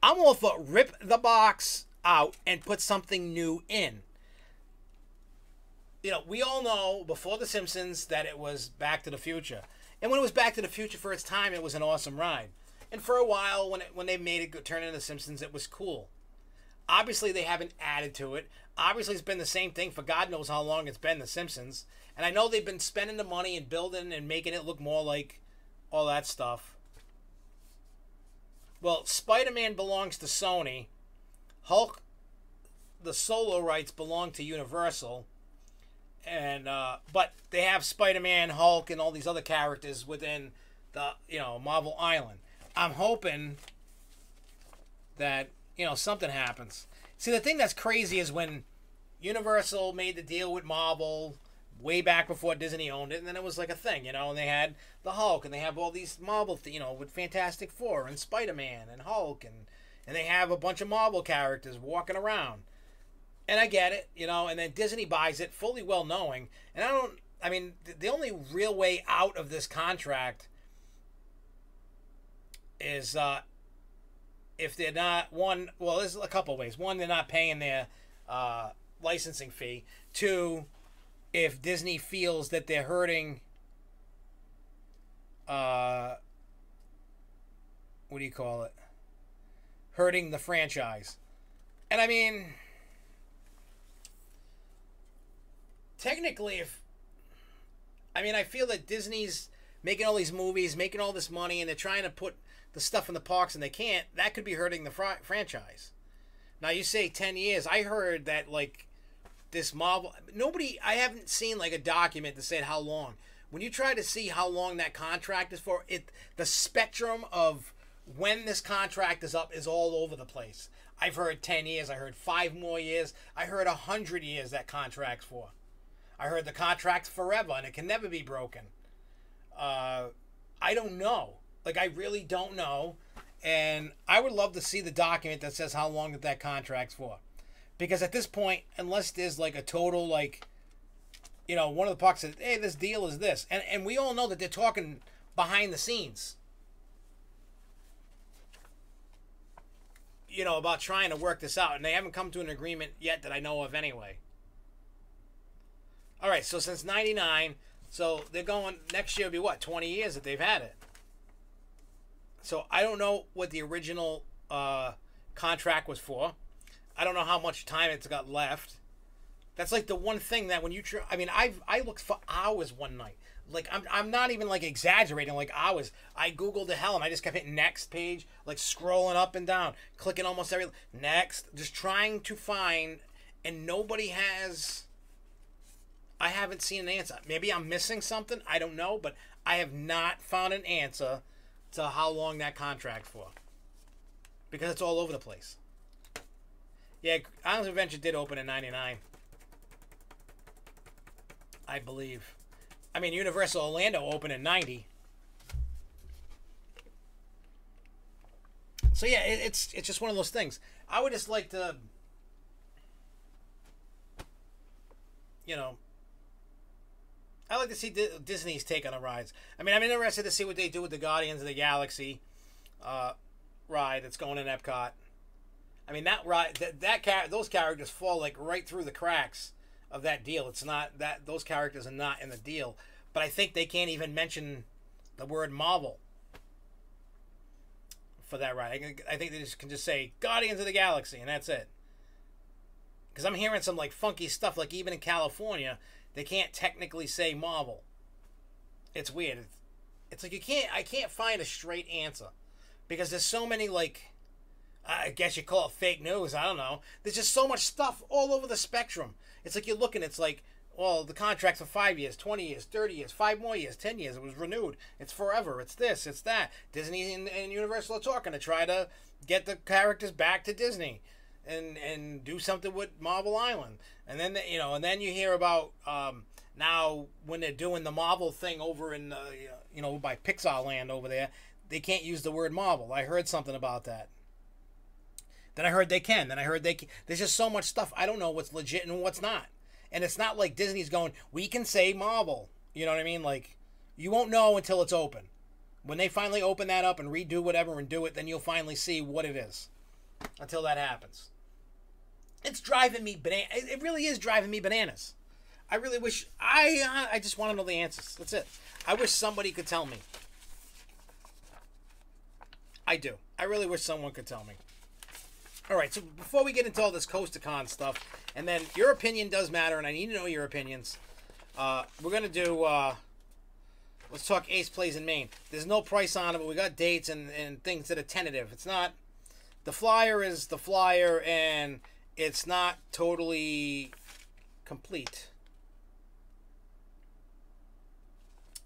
I'm all for rip the box out and put something new in. We all know before The Simpsons that it was Back to the Future. And when it was Back to the Future for its time, it was an awesome ride. And for a while, when they made it turn into The Simpsons, it was cool. Obviously, they haven't added to it. Obviously, it's been the same thing for God knows how long it's been The Simpsons. And I know they've been spending the money and building and making it look more like all that stuff. Well, Spider-Man belongs to Sony. Hulk, the solo rights belong to Universal. And but they have Spider-Man, Hulk, and all these other characters within the Marvel Island. I'm hoping that something happens. See, the thing that's crazy is when Universal made the deal with Marvel way back before Disney owned it, and then it was like a thing, and they had the Hulk, and they have all these Marvel, with Fantastic Four and Spider-Man and Hulk, and they have a bunch of Marvel characters walking around. And I get it, and then Disney buys it fully well knowing. And the only real way out of this contract is if they're not, there's a couple ways. One, they're not paying their licensing fee. Two, if Disney feels that they're hurting do you call it? Hurting the franchise. And I mean, technically, I feel that Disney's making all these movies, making all this money, and they're trying to put the stuff in the parks, and they can't. That could be hurting the franchise. Now, you say 10 years. I heard that, like, this Marvel... I haven't seen, like, a document that said how long. When you try to see how long that contract is for, the spectrum of when this contract is up is all over the place. I've heard 10 years. I heard 5 more years. I heard 100 years that contract's for. I heard the contract's forever, and it can never be broken. I don't know. Like, I really don't know. And I would love to see the document that says how long that contract's for. Because at this point, unless there's, like, a total, like, you know, one of the parks says, hey, this deal is this. And we all know that they're talking behind the scenes. You know, about trying to work this out. And they haven't come to an agreement yet that I know of anyway. All right, so since 99, so they're going, next year will be what, 20 years that they've had it. So I don't know what the original contract was for. I don't know how much time it's got left. That's like the one thing that when you try, I mean, I looked for hours one night. Like, I'm not even, like, exaggerating, like, hours. I Googled the hell, and I just kept hitting next page, like, scrolling up and down, clicking almost every, next, just trying to find, and nobody has, I haven't seen an answer. Maybe I'm missing something, I don't know, but I have not found an answer to how long that contract's for. Because it's all over the place. Yeah, Islands of Adventure did open in 99. I believe. I mean, Universal Orlando opened in 90. So yeah, it's just one of those things. I would just like to, you know, I like to see Disney's take on the rides. I mean, I'm interested to see what they do with the Guardians of the Galaxy ride that's going in Epcot. I mean, that ride, those characters fall like right through the cracks of that deal. It's not that those characters are not in the deal, but I think they can't even mention the word Marvel for that ride. I think they can just say Guardians of the Galaxy, and that's it. Because I'm hearing some like funky stuff, like even in California, they can't technically say Marvel. It's weird. It's like I can't find a straight answer because there's so many, like, I guess you call it fake news. I don't know. There's just so much stuff all over the spectrum. It's like you're looking, it's like, well, the contract's for 5 years, 20 years, 30 years, 5 more years, 10 years. It was renewed. It's forever. It's this, it's that. Disney and Universal are talking to try to get the characters back to Disney and do something with Marvel Island. And then, you know, and then you hear about now when they're doing the Marvel thing over in, you know, by Pixar Land over there, they can't use the word Marvel. I heard something about that. Then I heard they can. Then I heard they can. There's just so much stuff. I don't know what's legit and what's not. And it's not like Disney's going, we can say Marvel. You know what I mean? Like, you won't know until it's open. When they finally open that up and redo whatever and do it, then you'll finally see what it is. Until that happens. It's driving me bananas. It really is driving me bananas. I really wish... I just want to know the answers. That's it. I wish somebody could tell me. I do. I really wish someone could tell me. All right, so before we get into all this Coast-to-Con stuff, and then your opinion does matter, and I need to know your opinions. We're going to do, let's talk Ace Plays in Maine. There's no price on it, but we got dates and things that are tentative. It's not, the flyer is the flyer, and it's not totally complete.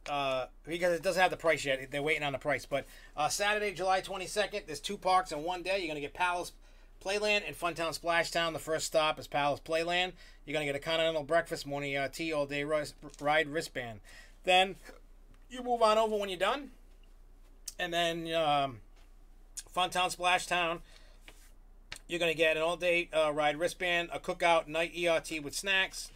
Because it doesn't have the price yet. They're waiting on the price. But Saturday, July 22nd, there's 2 parks in one day. You're going to get Palace Playland and Funtown Splashtown. The first stop is Palace Playland. You're going to get a continental breakfast, morning tea, all-day ride wristband. Then you move on over when you're done. And then Funtown Splashtown, you're going to get an all-day ride wristband, a cookout, night ERT with snacks,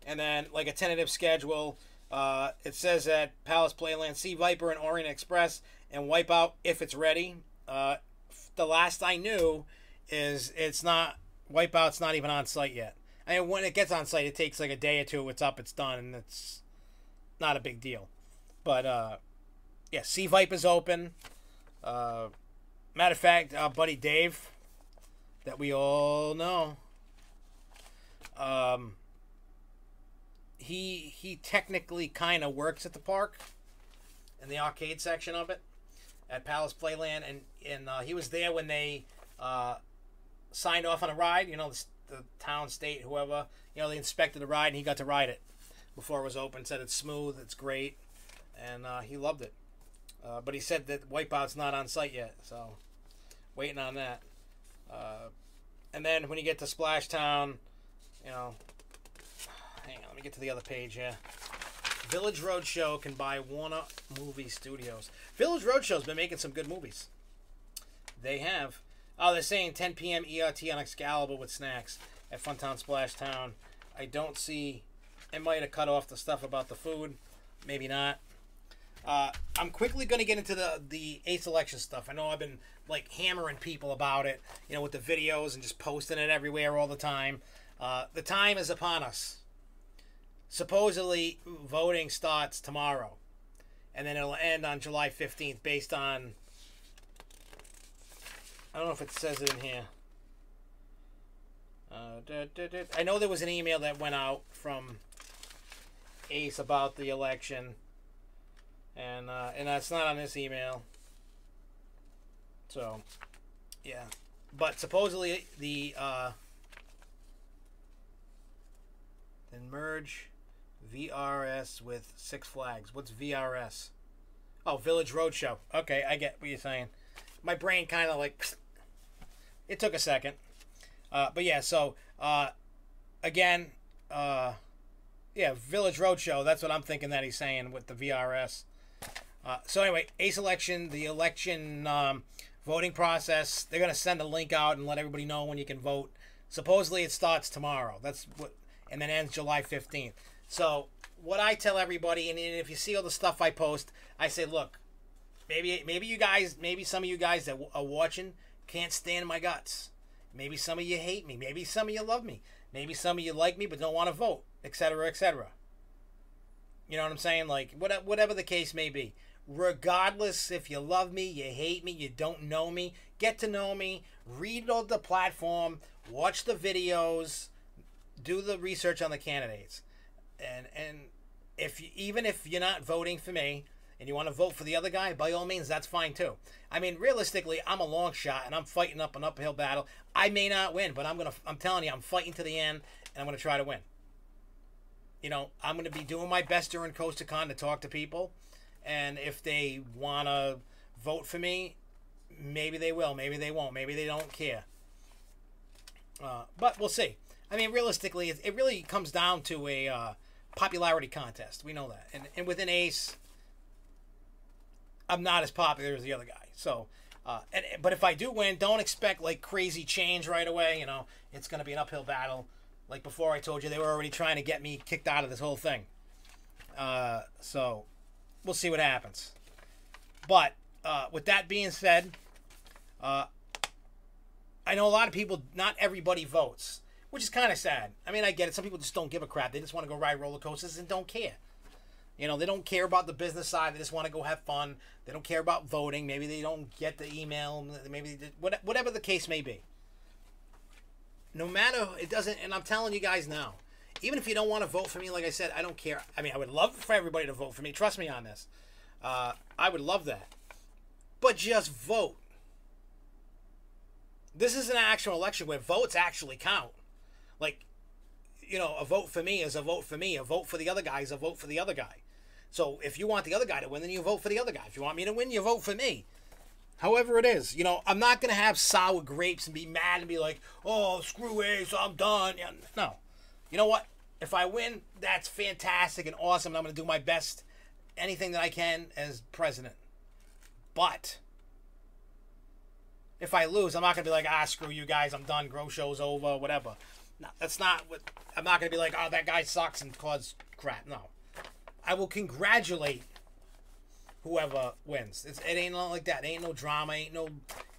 and then like a tentative schedule. It says at Palace Playland, Sea Viper and Orient Express and Wipeout if it's ready. The last I knew is it's not, Wipeout's not even on site yet. I mean, when it gets on site, it takes like a day or two. It's up, it's done, and it's not a big deal. But, yeah, Sea Viper's open. Matter of fact, our buddy Dave, that we all know, he technically kind of works at the park in the arcade section of it at Palace Playland, and he was there when they signed off on a ride. You know, the town, state, whoever, you know, they inspected the ride, and he got to ride it before it was open. Said it's smooth, it's great, and he loved it. But he said that Wipeout's not on site yet, so waiting on that. And then when you get to Splash Town, you know, hang on, let me get to the other page here. Village Roadshow can buy Warner Movie Studios. Village Roadshow's been making some good movies. They have. Oh, they're saying 10 p.m. ERT on Excalibur with snacks at Funtown Splash Town. I don't see. It might have cut off the stuff about the food. Maybe not. I'm quickly going to get into the Ace Election stuff. I know I've been like hammering people about it, you know, with the videos and just posting it everywhere all the time. The time is upon us. Supposedly, voting starts tomorrow, and then it'll end on July 15th based on, I don't know if it says it in here. I know there was an email that went out from Ace about the election, and that's not on this email. So, yeah. But supposedly the then merge VRS with Six Flags. What's VRS? Oh, Village Roadshow. Okay, I get what you're saying. My brain kind of like, it took a second. But yeah, so again, yeah, Village Roadshow. That's what I'm thinking that he's saying with the VRS. So anyway, Ace Election, the election voting process. They're gonna send a link out and let everybody know when you can vote. Supposedly it starts tomorrow. That's what, and then ends July 15th. So what I tell everybody, and if you see all the stuff I post, I say, look, maybe you guys, maybe some of you guys that are watching can't stand my guts. Maybe some of you hate me. Maybe some of you love me. Maybe some of you like me but don't want to vote, etc., etc. You know what I'm saying? Like, whatever the case may be. Regardless if you love me, you hate me, you don't know me, get to know me, read all the platform, watch the videos, do the research on the candidates. And even if you're not voting for me and you want to vote for the other guy, by all means, that's fine too. I mean, realistically, I'm a long shot and I'm fighting up an uphill battle. I may not win, but I'm telling you, I'm fighting to the end and I'm going to try to win. You know, I'm going to be doing my best during CoasterCon to talk to people, and if they want to vote for me, maybe they will, maybe they won't, maybe they don't care. But we'll see. I mean, realistically, it really comes down to a popularity contest. We know that. And within Ace, I'm not as popular as the other guy. So, but if I do win, don't expect like crazy change right away. You know, it's going to be an uphill battle. Like before, I told you they were already trying to get me kicked out of this whole thing. So, we'll see what happens. But with that being said, I know a lot of people, not everybody votes, which is kind of sad. I mean, I get it. Some people just don't give a crap. They just want to go ride roller coasters and don't care. You know, they don't care about the business side. They just want to go have fun. They don't care about voting. Maybe they don't get the email. Maybe whatever the case may be. No matter, it doesn't, and I'm telling you guys now, even if you don't want to vote for me, like I said, I don't care. I mean, I would love for everybody to vote for me. Trust me on this. I would love that. But just vote. This is an actual election where votes actually count. Like, you know, a vote for me is a vote for me. A vote for the other guy is a vote for the other guy. So if you want the other guy to win, then you vote for the other guy. If you want me to win, you vote for me. However it is. You know, I'm not going to have sour grapes and be mad and be like, oh, screw Ace, I'm done. No. You know what? If I win, that's fantastic and awesome. And I'm going to do my best, anything that I can as president. But if I lose, I'm not going to be like, screw you guys, I'm done, Grow Show's over, whatever. No, that's not what, I'm not going to be like, oh, that guy sucks and cause crap. No. I will congratulate whoever wins. It ain't not like that. It ain't no drama, ain't no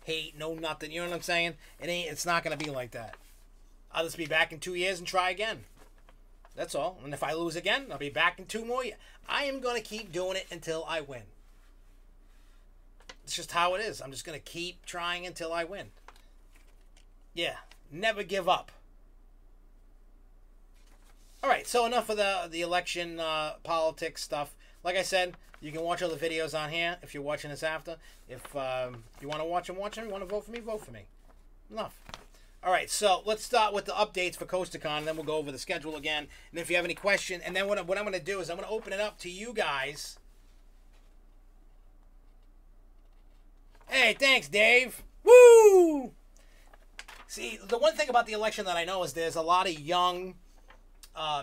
hate, no nothing. You know what I'm saying? It's not going to be like that. I'll just be back in 2 years and try again. That's all. And if I lose again, I'll be back in 2 more years. I am going to keep doing it until I win. It's just how it is. I'm just going to keep trying until I win. Yeah, never give up. All right, so enough of the election politics stuff. Like I said, you can watch all the videos on here if you're watching this after. If you want to watch them, watch them. You want to vote for me, vote for me. Enough. All right, so let's start with the updates for CoasterCon, and then we'll go over the schedule again. And if you have any questions, and then what I'm going to do is I'm going to open it up to you guys. Hey, thanks, Dave. Woo! See, the one thing about the election that I know is there's a lot of young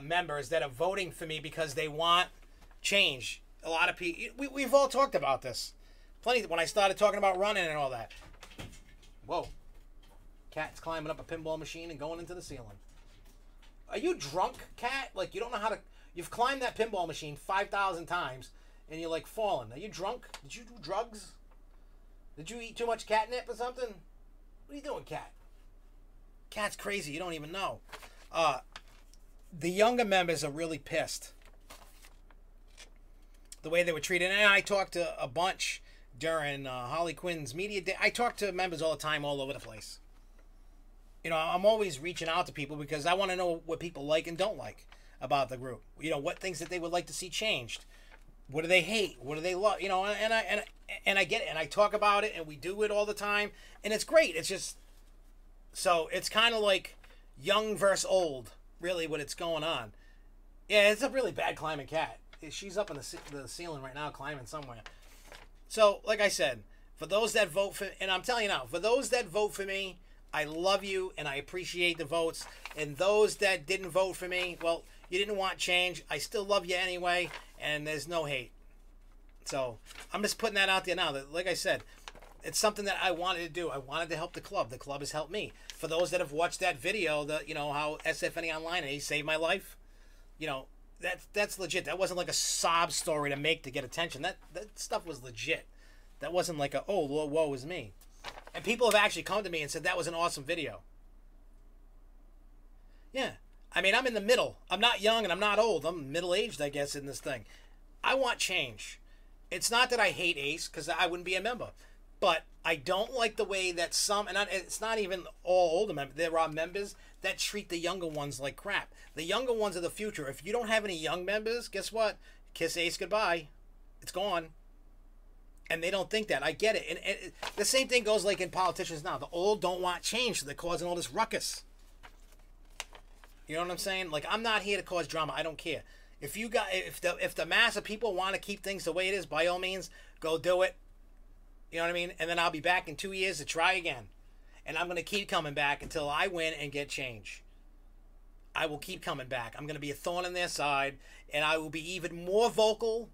members that are voting for me because they want change. A lot of people, we've all talked about this. Plenty when I started talking about running and all that. Whoa. Cat's climbing up a pinball machine and going into the ceiling. Are you drunk, Cat? Like, you don't know how to... You've climbed that pinball machine 5,000 times, and you're, like, falling. Are you drunk? Did you do drugs? Did you eat too much catnip or something? What are you doing, Cat? Cat's crazy. You don't even know. The younger members are really pissed. The way they were treated. And I talked to a bunch during Harley Quinn's media day. I talk to members all the time all over the place. You know, I'm always reaching out to people because I want to know what people like and don't like about the group. You know, what things that they would like to see changed. What do they hate? What do they love? You know, and I get it, and I talk about it, and we do it all the time, and it's great. It's just, so it's kind of like young versus old, really, what it's going on. Yeah, it's a really bad climbing cat. She's up in the ceiling right now, climbing somewhere. So, like I said, for those that vote for, and I'm telling you now, for those that vote for me, I love you, and I appreciate the votes. And those that didn't vote for me, well, you didn't want change. I still love you anyway, and there's no hate. So I'm just putting that out there now. That, like I said, it's something that I wanted to do. I wanted to help the club. The club has helped me. For those that have watched that video, you know, how SFNEOnline, and he saved my life, you know, that's legit. That wasn't like a sob story to make to get attention. That stuff was legit. That wasn't like a, oh, woe is me. And people have actually come to me and said that was an awesome video. Yeah. I mean, I'm in the middle. I'm not young and I'm not old. I'm middle-aged, I guess, in this thing. I want change. It's not that I hate Ace, because I wouldn't be a member. But I don't like the way that some, and it's not even all older members. There are members that treat the younger ones like crap. The younger ones are the future. If you don't have any young members, guess what? Kiss Ace goodbye. It's gone. And they don't think that. I get it. And the same thing goes like in politicians now. The old don't want change, so they're causing all this ruckus. You know what I'm saying? Like, I'm not here to cause drama. I don't care. If the mass of people want to keep things the way it is, by all means, go do it. You know what I mean? And then I'll be back in 2 years to try again. And I'm going to keep coming back until I win and get change. I will keep coming back. I'm going to be a thorn in their side, and I will be even more vocal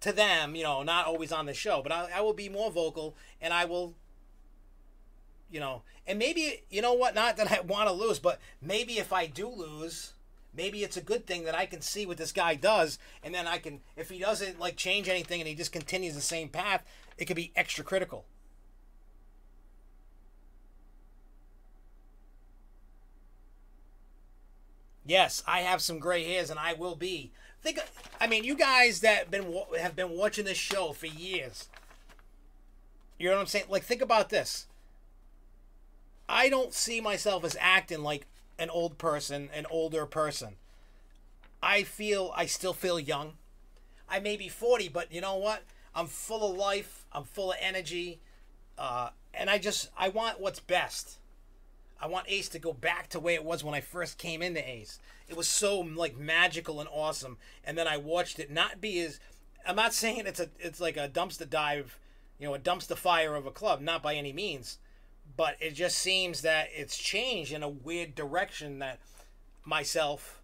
to them, you know, not always on the show, but I will be more vocal, and I will, you know, and maybe, you know what, not that I want to lose, but maybe if I do lose, maybe it's a good thing that I can see what this guy does, and then I can, if he doesn't, like, change anything and he just continues the same path, it could be extra critical. Yes, I have some gray hairs, and I will be. I mean, you guys that have been watching this show for years, you know what I'm saying? Like, think about this. I don't see myself as acting like an old person, an older person. I still feel young. I may be 40, but you know what? I'm full of life. I'm full of energy. And I want what's best. I want Ace to go back to the way it was when I first came into Ace. It was so, like, magical and awesome. And then I watched it not be as... I'm not saying it's like a dumpster dive, you know, a dumpster fire of a club. Not by any means. But it just seems that it's changed in a weird direction that myself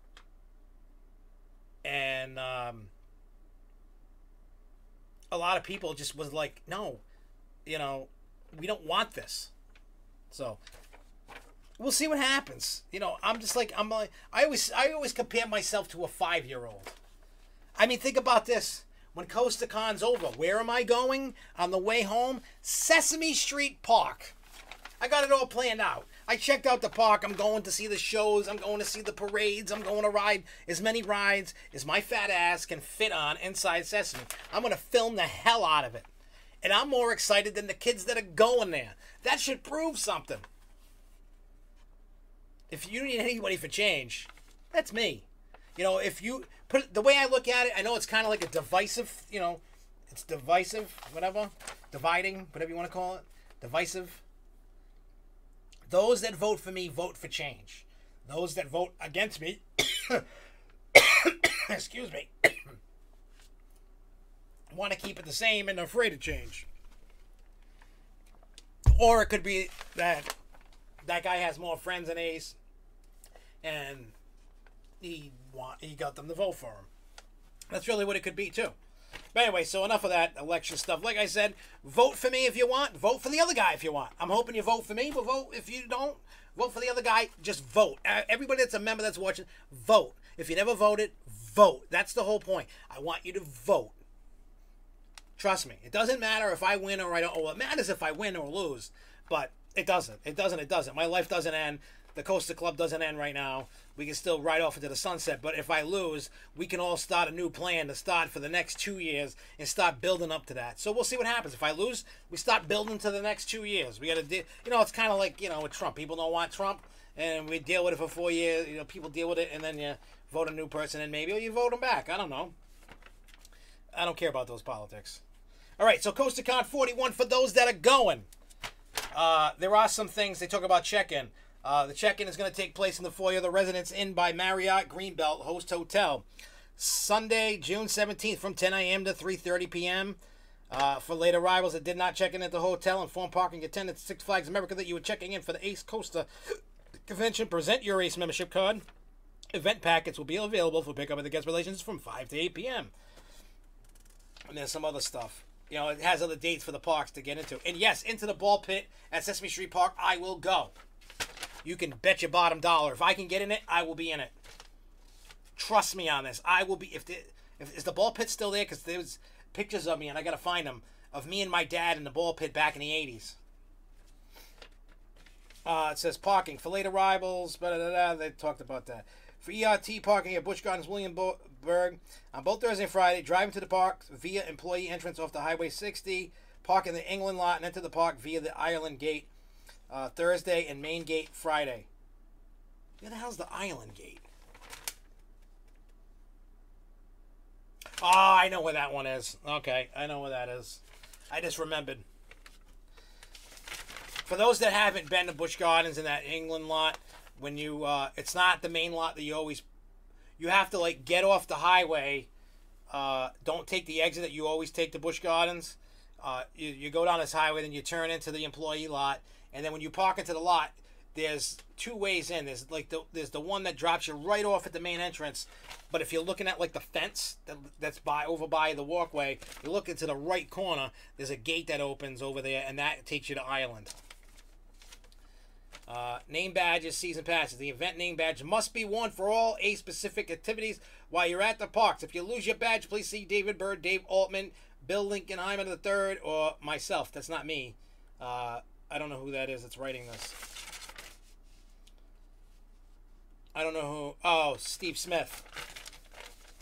and a lot of people just was like, no, you know, we don't want this. So... we'll see what happens. You know, I always compare myself to a 5-year-old. I mean, think about this. When CoasterCon's over, where am I going on the way home? Sesame Street Park. I got it all planned out. I checked out the park. I'm going to see the shows. I'm going to see the parades. I'm going to ride as many rides as my fat ass can fit on inside Sesame. I'm going to film the hell out of it. And I'm more excited than the kids that are going there. That should prove something. If you need anybody for change, that's me. You know, if you put it, the way I look at it, I know it's kind of like a divisive, you know, it's divisive, whatever, dividing, whatever you want to call it, divisive. Those that vote for me vote for change. Those that vote against me, excuse me, want to keep it the same and are afraid of change. Or it could be that that guy has more friends than Ace, and he got them to vote for him. That's really what it could be too. But anyway, so enough of that election stuff. Like I said, vote for me if you want. Vote for the other guy if you want. I'm hoping you vote for me, but vote if you don't. Vote for the other guy. Just vote. Everybody that's a member that's watching, vote. If you never voted, vote. That's the whole point. I want you to vote. Trust me. It doesn't matter if I win or I don't. Well, it matters if I win or lose, but it doesn't. It doesn't. It doesn't. My life doesn't end. The Costa Club doesn't end right now. We can still ride off into the sunset, but if I lose, we can all start a new plan to start for the next 2 years and start building up to that. So we'll see what happens. If I lose, we start building to the next 2 years. We got to deal. You know, it's kind of like, you know, with Trump. People don't want Trump, and we deal with it for 4 years. You know, people deal with it, and then you vote a new person, and maybe you vote them back. I don't know. I don't care about those politics. All right, so CostaCon 41 for those that are going. There are some things they talk about check-in. The check-in is going to take place in the foyer of the Residence Inn by Marriott Greenbelt Host Hotel. Sunday, June 17th from 10 a.m. to 3:30 p.m. For late arrivals that did not check in at the hotel, inform parking attendants at Six Flags America that you were checking in for the Ace Costa Convention. Present your Ace membership card. Event packets will be available for pickup at the guest relations from 5 to 8 p.m. And there's some other stuff. You know, it has other dates for the parks to get into. And yes, into the ball pit at Sesame Street Park, I will go. You can bet your bottom dollar. If I can get in it, I will be in it. Trust me on this. I will be. If is the ball pit still there? Because there's pictures of me, and I got to find them, of me and my dad in the ball pit back in the 80s. It says parking for late arrivals. They talked about that. For ERT parking at Busch Gardens, Williamsburg, on both Thursday and Friday, driving to the park via employee entrance off the Highway 60, park in the England lot, and enter the park via the Ireland Gate Thursday and Main Gate Friday. Where the hell's the Island Gate? Oh, I know where that one is. Okay, I know where that is. I just remembered. For those that haven't been to Busch Gardens in that England lot, when you, it's not the main lot that you have to like get off the highway. Don't take the exit that you always take to Busch Gardens. You go down this highway, then you turn into the employee lot. And then when you park into the lot, there's two ways in. There's the one that drops you right off at the main entrance. But if you're looking at like the fence that's over by the walkway, you look into the right corner, there's a gate that opens over there, and that takes you to Island. Name badges, season passes. The event name badge must be worn for all A-specific activities while you're at the parks. If you lose your badge, please see David Bird, Dave Altman, Bill Lincoln Hyman III, or myself. That's not me. I don't know who that is that's writing this. I don't know who. Oh, Steve Smith.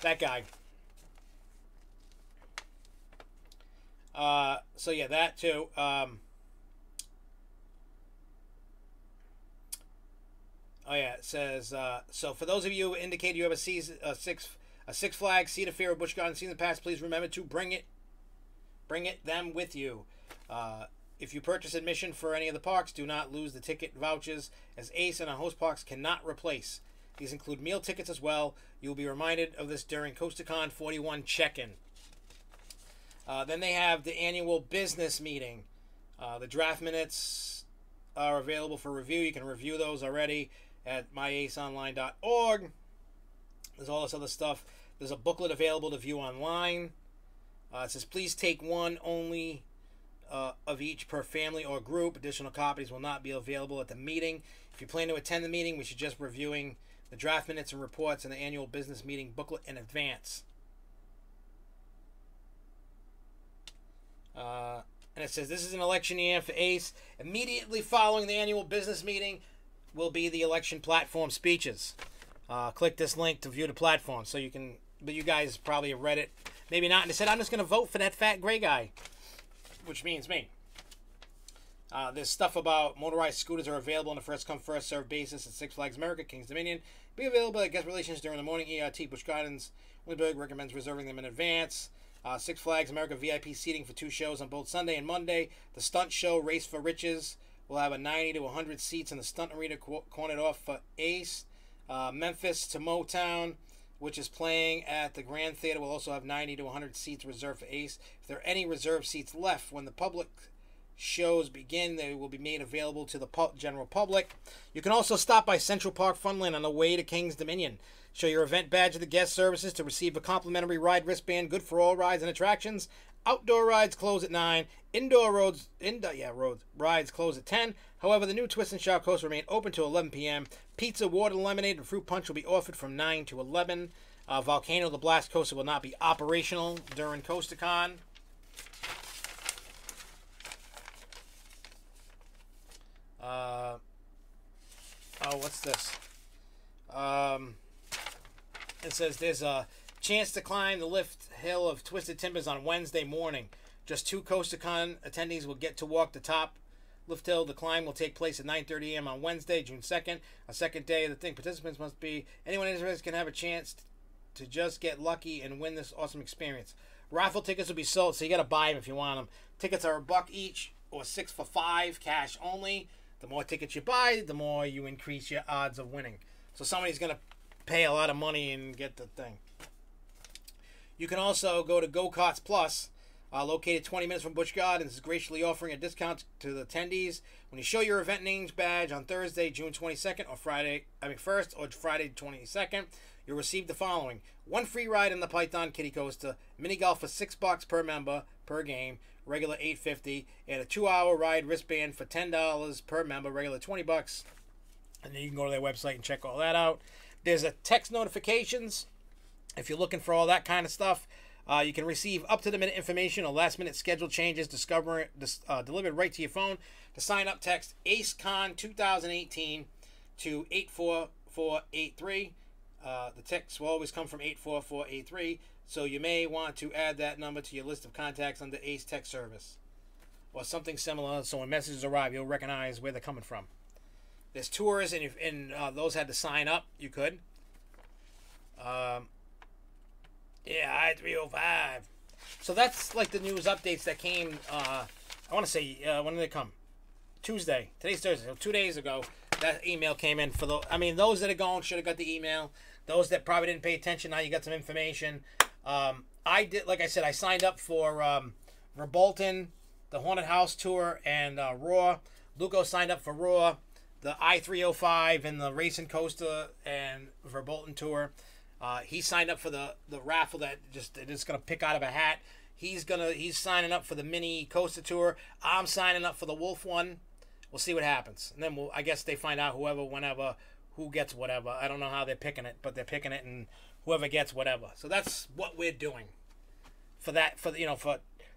That guy. So yeah, that too. Oh yeah, it says, so for those of you who indicate you have a Six Flags, Cedar Fair, or Busch Gardens season pass, please remember to bring them with you. If you purchase admission for any of the parks, do not lose the ticket vouchers, as Ace and our host parks cannot replace. These include meal tickets as well. You will be reminded of this during CostaCon 41 check-in. Then they have the annual business meeting. The draft minutes are available for review. You can review those already at myaceonline.org. There's all this other stuff. There's a booklet available to view online. It says, please take one only of each per family or group. Additional copies will not be available at the meeting. If you plan to attend the meeting, we suggest reviewing the draft minutes and reports and the annual business meeting booklet in advance. And it says, this is an election year for ACE. Immediately following the annual business meeting will be the election platform speeches. Click this link to view the platform. So you can, but you guys probably have read it. Maybe not. And they said, I'm just going to vote for that fat gray guy. which means Maine. There's stuff about motorized scooters are available on a first-come, first-served basis at Six Flags America, Kings Dominion. Be available at guest relations during the morning. ERT Busch Gardens, Williamsburg recommends reserving them in advance. Six Flags America VIP seating for 2 shows on both Sunday and Monday. The stunt show, Race for Riches, will have a 90 to 100 seats in the stunt arena cornered off for Ace. Memphis to Motown, which is playing at the Grand Theater, will also have 90 to 100 seats reserved for Ace. If there are any reserved seats left when the public shows begin, they will be made available to the general public. You can also stop by Central Park Funland on the way to Kings Dominion. Show your event badge at the guest services to receive a complimentary ride wristband, good for all rides and attractions. Outdoor rides close at 9. Indoor rides close at 10. However, the new Twist and Shout coaster remain open till 11 p.m. Pizza, water, lemonade, and fruit punch will be offered from 9 to 11. Volcano the Blast coaster will not be operational during CoasterCon. What's this? It says there's a chance to climb the lift hill of Twisted Timbers on Wednesday morning. Just 2 CoasterCon attendees will get to walk the top lift hill. The climb will take place at 9:30 a.m. on Wednesday, June 2nd. A second day of the thing. Participants must be anyone interested can have a chance to just get lucky and win this awesome experience. Raffle tickets will be sold, so you got to buy them if you want them. Tickets are $1 each or 6 for $5, cash only. The more tickets you buy, the more you increase your odds of winning. So somebody's going to pay a lot of money and get the thing. You can also go to Go-Karts Plus, located 20 minutes from Busch Gardens, is graciously offering a discount to the attendees. When you show your event names badge on Thursday, June 22nd, or Friday, 1st, or Friday 22nd, you'll receive the following: 1 free ride in the Python Kiddie Coaster, mini golf for $6 per member per game, regular $8.50, and a 2-hour ride wristband for $10 per member, regular $20. And then you can go to their website and check all that out. There's a text notifications if you're looking for all that kind of stuff. You can receive up-to-the-minute information or last-minute schedule changes delivered right to your phone. To sign up, text AceCon 2018 to 84483. The text will always come from 84483, so you may want to add that number to your list of contacts under Ace Tech Service or something similar, so when messages arrive, you'll recognize where they're coming from. There's tours, and if those had to sign up, you could. Yeah, I-305. So that's like the news updates that came, I want to say, when did they come? Tuesday. Today's Thursday. So 2 days ago, that email came in. Those that are going should have got the email. Those that probably didn't pay attention, now you got some information. I did, like I said, I signed up for Verbolten, the Haunted House Tour, and Raw. Luco signed up for Raw, the I-305, and the Racing Coaster and Verbolten Tour. He signed up for the raffle that it's gonna pick out of a hat. He's signing up for the mini coaster tour. I'm signing up for the Wolf one. We'll see what happens, and then I guess they find out who gets whatever. I don't know how they're picking it, but they're picking it, and whoever gets whatever. So that's what we're doing for that.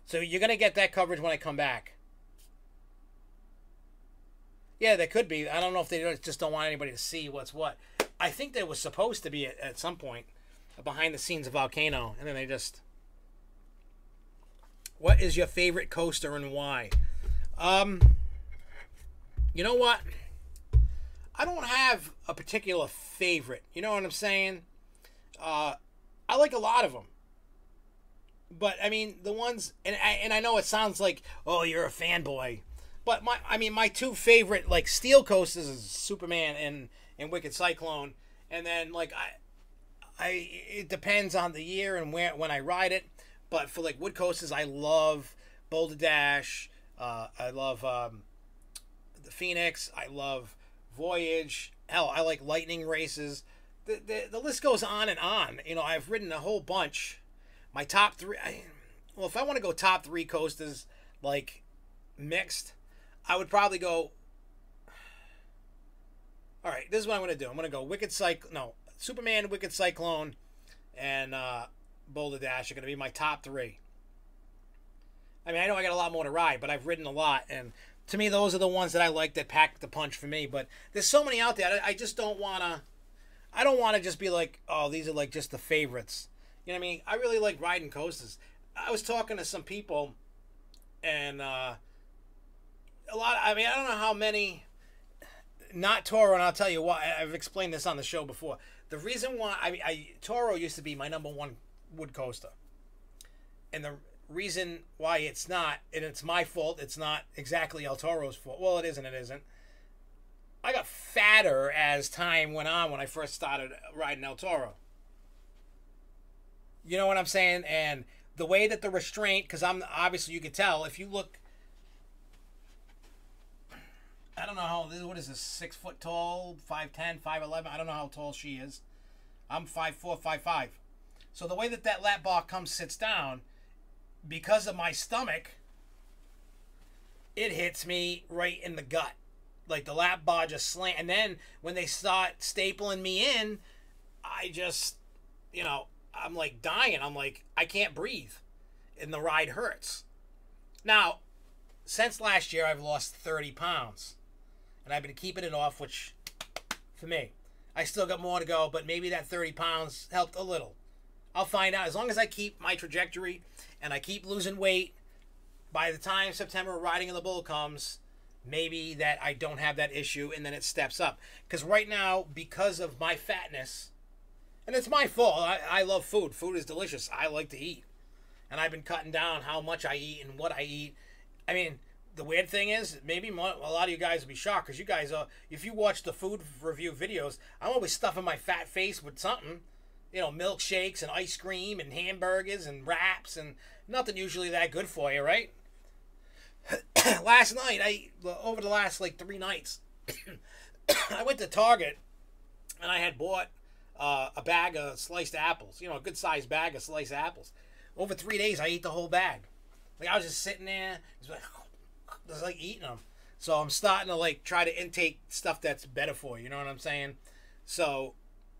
So you're gonna get that coverage when I come back. Yeah, there could be. I don't know if they just don't want anybody to see what's what. I think there was supposed to be at some point a behind the scenes of Volcano, and then they just. What is your favorite coaster and why? You know what? I don't have a particular favorite. You know what I'm saying? I like a lot of them. But I mean, the ones, and I know it sounds like, oh, you're a fanboy. But my 2 favorite like steel coasters is Superman and Wicked Cyclone, and then like it depends on the year and when I ride it. But for like wood coasters, I love Boulder Dash. I love the Phoenix. I love Voyage. Hell, I like Lightning Races. The list goes on and on. You know, I've ridden a whole bunch. My top 3. Well, if I want to go top 3 coasters like mixed, I would probably go. All right, this is what I'm going to do. I'm going to go Superman, Wicked Cyclone, and Boulder Dash are going to be my top 3. I mean, I know I got a lot more to ride, but I've ridden a lot, and to me, those are the ones that I like that pack the punch for me. But there's so many out there. I just don't want to. I don't want to just be like, oh, these are like just the favorites. You know what I mean? I really like riding coasters. I was talking to some people And a lot. I mean, I don't know how many. Not Toro, and I'll tell you why. I've explained this on the show before. The reason why Toro used to be my #1 wood coaster, and the reason why it's not, and it's my fault. It's not exactly El Toro's fault. Well, it is and it isn't. I got fatter as time went on when I first started riding El Toro. You know what I'm saying? And the way that the restraint, because I'm obviously you could tell if you look. I don't know how, what is this, 6 foot tall, 5'10", 5'11", I don't know how tall she is. I'm 5'4", 5'5". So the way that that lap bar sits down, because of my stomach, it hits me right in the gut. Like the lap bar just slant. And then when they start stapling me in, I just, I'm like dying. I'm like, I can't breathe. And the ride hurts. Now, since last year, I've lost 30 pounds. And I've been keeping it off, which, for me, I still got more to go, but maybe that 30 pounds helped a little. I'll find out. As long as I keep my trajectory and I keep losing weight, by the time September Riding in the Bull comes, maybe that I don't have that issue and then it steps up. Because right now, because of my fatness, and it's my fault, I love food. Food is delicious. I like to eat. And I've been cutting down how much I eat and what I eat. I mean, the weird thing is, maybe a lot of you guys will be shocked because you guys are, if you watch the food review videos, I'm always stuffing my fat face with something. Milkshakes and ice cream and hamburgers and wraps and nothing usually that good for you, right? Last night, over the last 3 nights, I went to Target and I had bought a bag of sliced apples. A good sized bag of sliced apples. Over 3 days, I ate the whole bag. I was just sitting there, just eating them. So I'm starting to try to intake stuff that's better for you. You know what I'm saying? So,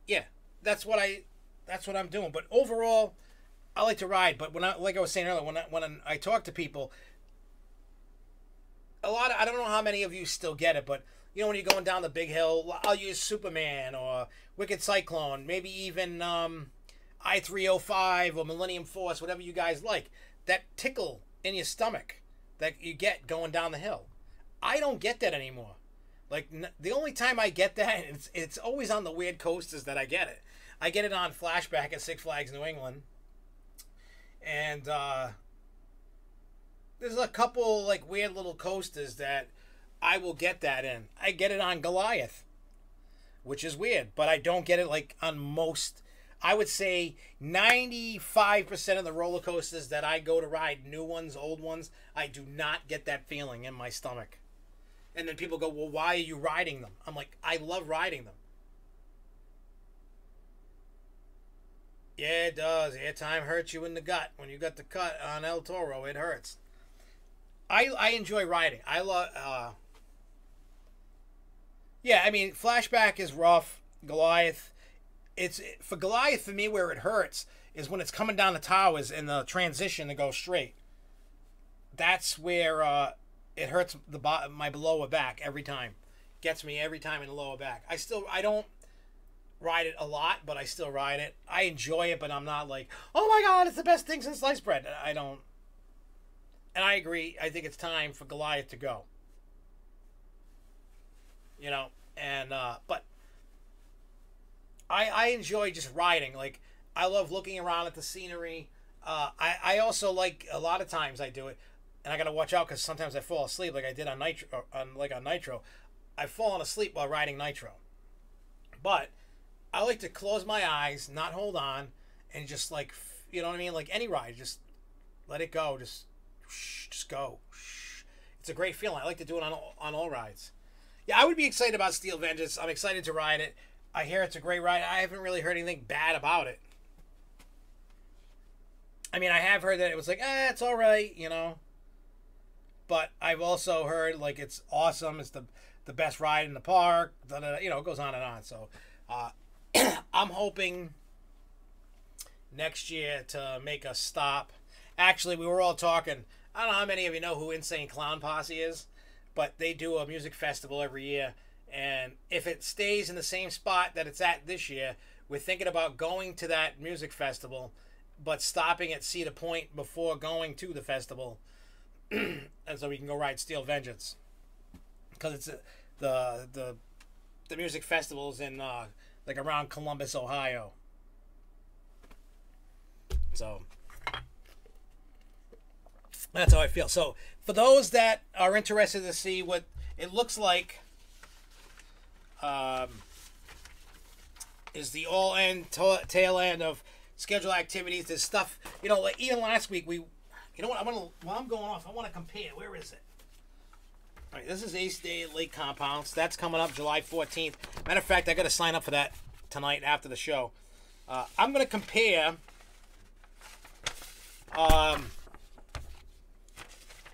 yeah, that's what I'm doing. But overall, I like to ride. But like I was saying earlier, when I talk to people, I don't know how many of you still get it, but when you're going down the big hill, I'll use Superman or Wicked Cyclone, maybe even I-305 or Millennium Force, whatever you guys like. That tickle in your stomach that you get going down the hill. I don't get that anymore. The only time I get that, it's always on the weird coasters that I get it. I get it on Flashback at Six Flags New England. And there's a couple weird little coasters that I will get that in. I get it on Goliath, which is weird, but I don't get it on most. I would say 95% of the roller coasters that I go to ride, new ones, old ones, I do not get that feeling in my stomach. And then people go, well, why are you riding them? I'm like, I love riding them. Yeah, it does. Airtime hurts you in the gut. When you got the cut on El Toro, it hurts. I enjoy riding. I love... yeah, I mean, Flashback is rough. Goliath... For Goliath, for me, where it hurts is when it's coming down the towers in the transition to go straight. That's where it hurts my lower back every time. Gets me every time in the lower back. I don't ride it a lot, but I still ride it. I enjoy it, but I'm not oh my God, it's the best thing since sliced bread. I don't. And I agree. I think it's time for Goliath to go. But I enjoy just riding. I love looking around at the scenery. I also a lot of times I do it, and I gotta watch out because sometimes I fall asleep, like I did on Nitro. On Nitro, I've fallen asleep while riding Nitro. But I like to close my eyes, not hold on, and just you know what I mean, any ride, just let it go, just go. It's a great feeling. I like to do it on all rides. Yeah, I would be excited about Steel Vengeance. I'm excited to ride it. I hear it's a great ride. I haven't really heard anything bad about it. I mean, I have heard that it was it's all right, But I've also heard it's awesome. It's the best ride in the park. It goes on and on. So I'm hoping next year to make a stop. Actually, we were all talking. I don't know how many of you know who Insane Clown Posse is, but they do a music festival every year. And if it stays in the same spot that it's at this year, we're thinking about going to that music festival, but stopping at Cedar Point before going to the festival and so we can go ride Steel Vengeance, because it's the music festivals in like around Columbus, Ohio. So that's how I feel. So for those that are interested to see what it looks like, is the all-end tail end of scheduled activities. There's stuff, like even last week while I'm going off, I want to compare. Where is it? All right, this is Ace Day at Lake Compounce. That's coming up July 14th. Matter of fact, I got to sign up for that tonight after the show. I'm going to compare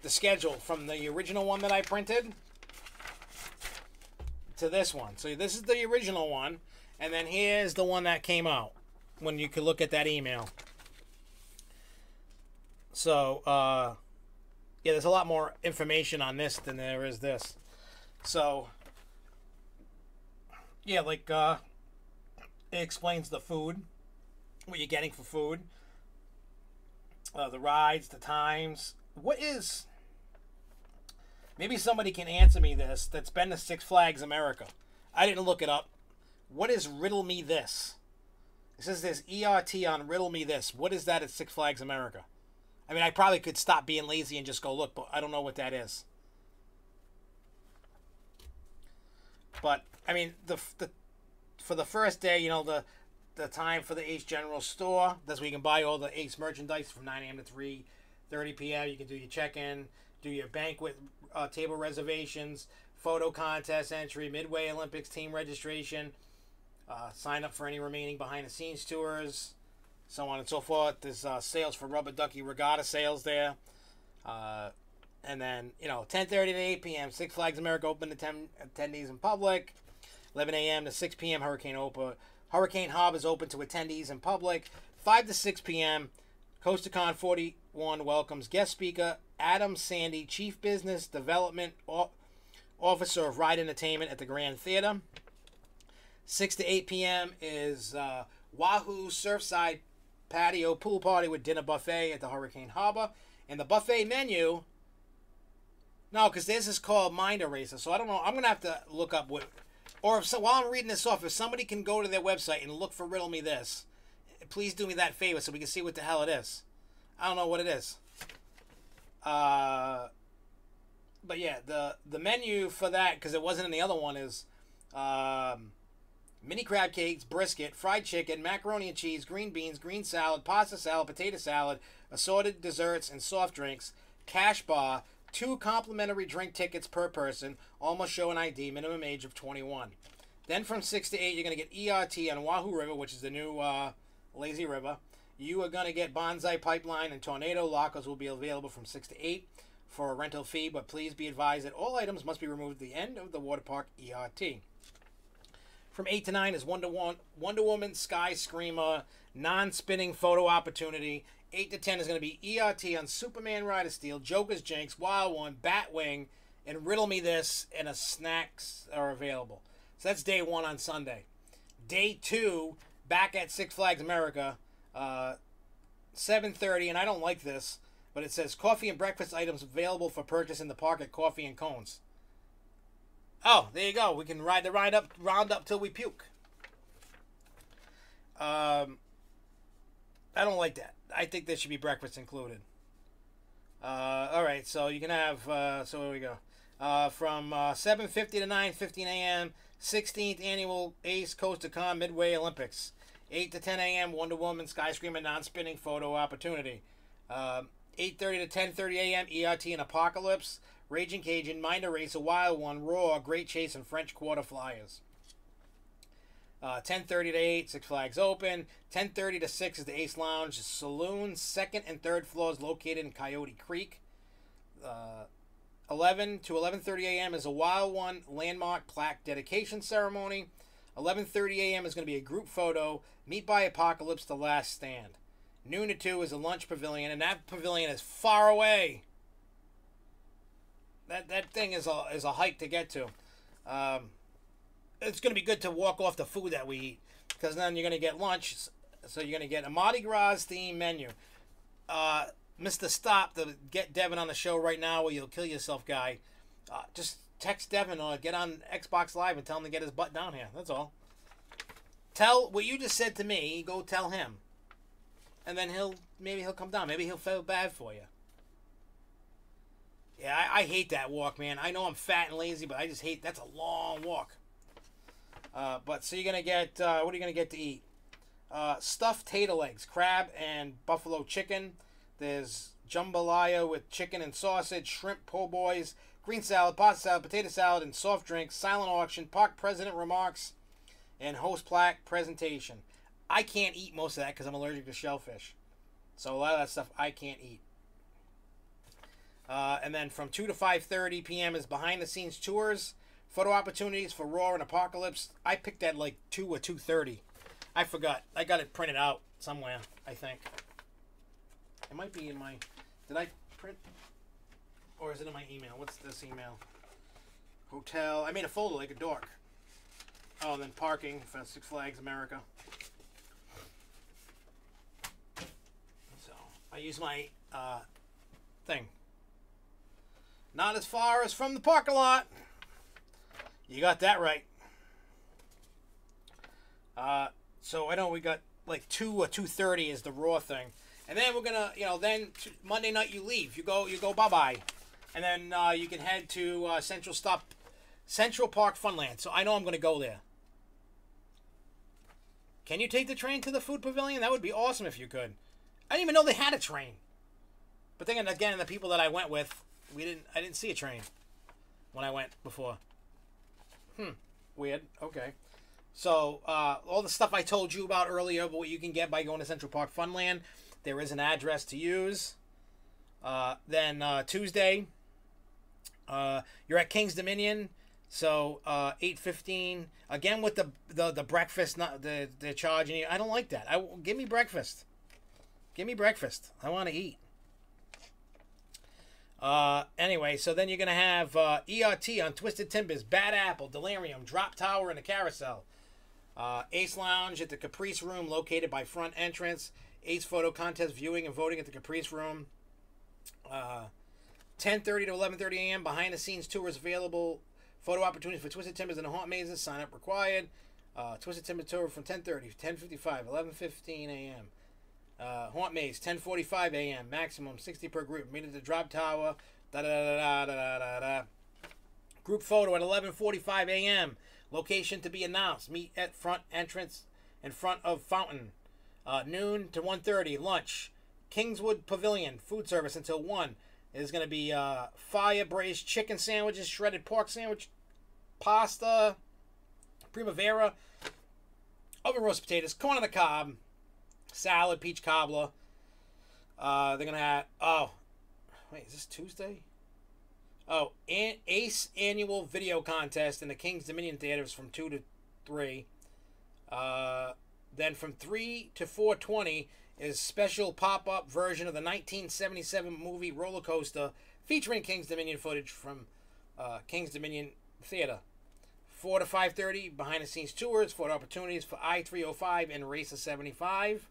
the schedule from the original one that I printed to this one. So this is the original one, and then here's the one that came out when you could look at that email. So, yeah, there's a lot more information on this than there is this. So, yeah, like, it explains the food, what you're getting for food, the rides, the times. What is... Maybe somebody can answer me this that's been to Six Flags America. I didn't look it up. What is Riddle Me This? It says there's ERT on Riddle Me This. What is that at Six Flags America? I mean, I probably could stop being lazy and just go look, but I don't know what that is. But, I mean, for the first day, the time for the Ace General Store. That's where you can buy all the Ace merchandise from 9 a.m. to 3:30 p.m. You can do your check-in, do your banquet table reservations, photo contest entry, Midway Olympics team registration, sign up for any remaining behind-the-scenes tours, so on and so forth. There's sales for Rubber Ducky Regatta sales there. And then, 10:30 to 8 p.m., Six Flags America open to attendees in public. 11 a.m. to 6 p.m., Hurricane Hub is open to attendees in public. 5 to 6 p.m., CoasterCon 41 welcomes guest speaker Adam Sandy, Chief Business Development Officer of Ride Entertainment at the Grand Theater. 6 to 8 p.m. is Wahoo Surfside Patio Pool Party with dinner buffet at the Hurricane Harbor. And the buffet menu... No, because this is called Mind Eraser, so I don't know. I'm going to have to look up what... Or while I'm reading this off, if somebody can go to their website and look for Riddle Me This, please do me that favor so we can see what the hell it is. I don't know what it is. But yeah, the menu for that, because it wasn't in the other one, is mini crab cakes, brisket, fried chicken, macaroni and cheese, green beans, green salad, pasta salad, potato salad, assorted desserts and soft drinks, cash bar, 2 complimentary drink tickets per person, all must show an ID, minimum age of 21. Then from 6 to 8, you're going to get ERT on Wahoo River, which is the new lazy river. You are going to get Bonsai Pipeline and Tornado. Lockers will be available from 6 to 8 for a rental fee, but please be advised that all items must be removed at the end of the water park ERT. From 8 to 9 is Wonder Woman Sky Screamer non-spinning photo opportunity. 8 to 10 is going to be ERT on Superman Rider Steel, Joker's Jinx, Wild One, Batwing, and Riddle Me This, and snacks are available. So that's day 1 on Sunday. Day 2, back at Six Flags America, 7:30, and I don't like this, but it says coffee and breakfast items available for purchase in the park at Coffee and Cones. Oh, there you go. We can ride the round up till we puke. I don't like that. I think there should be breakfast included. All right, so you can have. So here we go. From 7:50 to 9:15 a.m. 16th annual Ace CoasterCon Midway Olympics. 8 to 10 a.m. Wonder Woman Sky Screamer non-spinning photo opportunity. 8:30 to 10:30 a.m. ERT and Apocalypse, Raging Cajun, Mind Eraser, Wild One, Roar, Great Chase, and French Quarter Flyers. 10:30 to 8, Six Flags Open. 10:30 to 6 is the Ace Lounge Saloon, 2nd and 3rd floors located in Coyote Creek. 11 to 11:30 a.m. is a Wild One Landmark Plaque Dedication Ceremony. 11:30 a.m. is going to be a group photo, Meet by Apocalypse, The Last Stand. Noon to 2 is a lunch pavilion, and that pavilion is far away. That thing is a hike to get to. It's going to be good to walk off the food that we eat, because then you're going to get lunch. So you're going to get a Mardi Gras theme menu. Mr. Stop, the Get Devin on the show right now or you'll kill yourself guy, just text Devin or get on Xbox Live and tell him to get his butt down here. That's all. Tell what you just said to me, go tell him. And then maybe he'll come down. Maybe he'll feel bad for you. Yeah, I hate that walk, man. I know I'm fat and lazy, but I just hate, that's a long walk. But so you're going to get, what are you going to get to eat? Stuffed tater legs, crab and buffalo chicken. There's jambalaya with chicken and sausage, shrimp po' boys, green salad, pasta salad, potato salad, and soft drinks, silent auction, park president remarks, and host plaque presentation. I can't eat most of that because I'm allergic to shellfish. So a lot of that stuff I can't eat. And then from 2 to 5:30 p.m. is behind-the-scenes tours, photo opportunities for Raw and Apocalypse. I picked that like 2 or 2:30. I forgot. I got it printed out somewhere, I think. It might be in my... Did I print? Or is it in my email? What's this email? Hotel. I made a folder like a dork. Oh, and then parking for Six Flags America. So, I use my thing. Not as far as from the parking lot. You got that right. So I know we got like 2 or 2:30 is the Raw thing. And then we're gonna, then Monday night you leave. You go bye-bye. And then you can head to Central Park Funland. So I know I'm gonna go there. Can you take the train to the food pavilion? That would be awesome if you could. I didn't even know they had a train. But then again, the people that I went with, I didn't see a train when I went before. Weird. Okay. So, all the stuff I told you about earlier, about what you can get by going to Central Park Funland, there is an address to use. Then Tuesday, you're at King's Dominion, so 8:15. Again with the breakfast, not the charging you. I don't like that. Give me breakfast. Give me breakfast. I want to eat. Anyway, so then you're going to have ERT on Twisted Timbers, Bad Apple, Delirium, Drop Tower, and the Carousel. Ace Lounge at the Caprice Room, located by front entrance. Ace Photo Contest viewing and voting at the Caprice Room. 10:30 to 11:30 a.m. Behind-the-scenes tours available. Photo opportunities for Twisted Timbers and the Haunt Mazes. Sign up required. Twisted Timber tour from 10:30, 10:55, 11:15 a.m. Haunt Maze, 10:45 a.m. Maximum 60 per group. Meet at the Drop Tower. Group photo at 11:45 a.m. Location to be announced. Meet at front entrance in front of fountain. Noon to 1:30. Lunch. Kingswood Pavilion. Food service until 1. There's going to be fire braised chicken sandwiches, shredded pork sandwich, pasta, primavera, oven roast potatoes, corn on the cob, salad, peach cobbler. They're going to have... Oh. Wait, is this Tuesday? Oh, Ace Annual Video Contest in the King's Dominion Theaters from 2 to 3. Then from 3 to 4:20 is special pop-up version of the 1977 movie Roller Coaster featuring King's Dominion footage from King's Dominion Theater. 4 to 5:30, behind-the-scenes tours, photo opportunities for I-305 and Racer 75.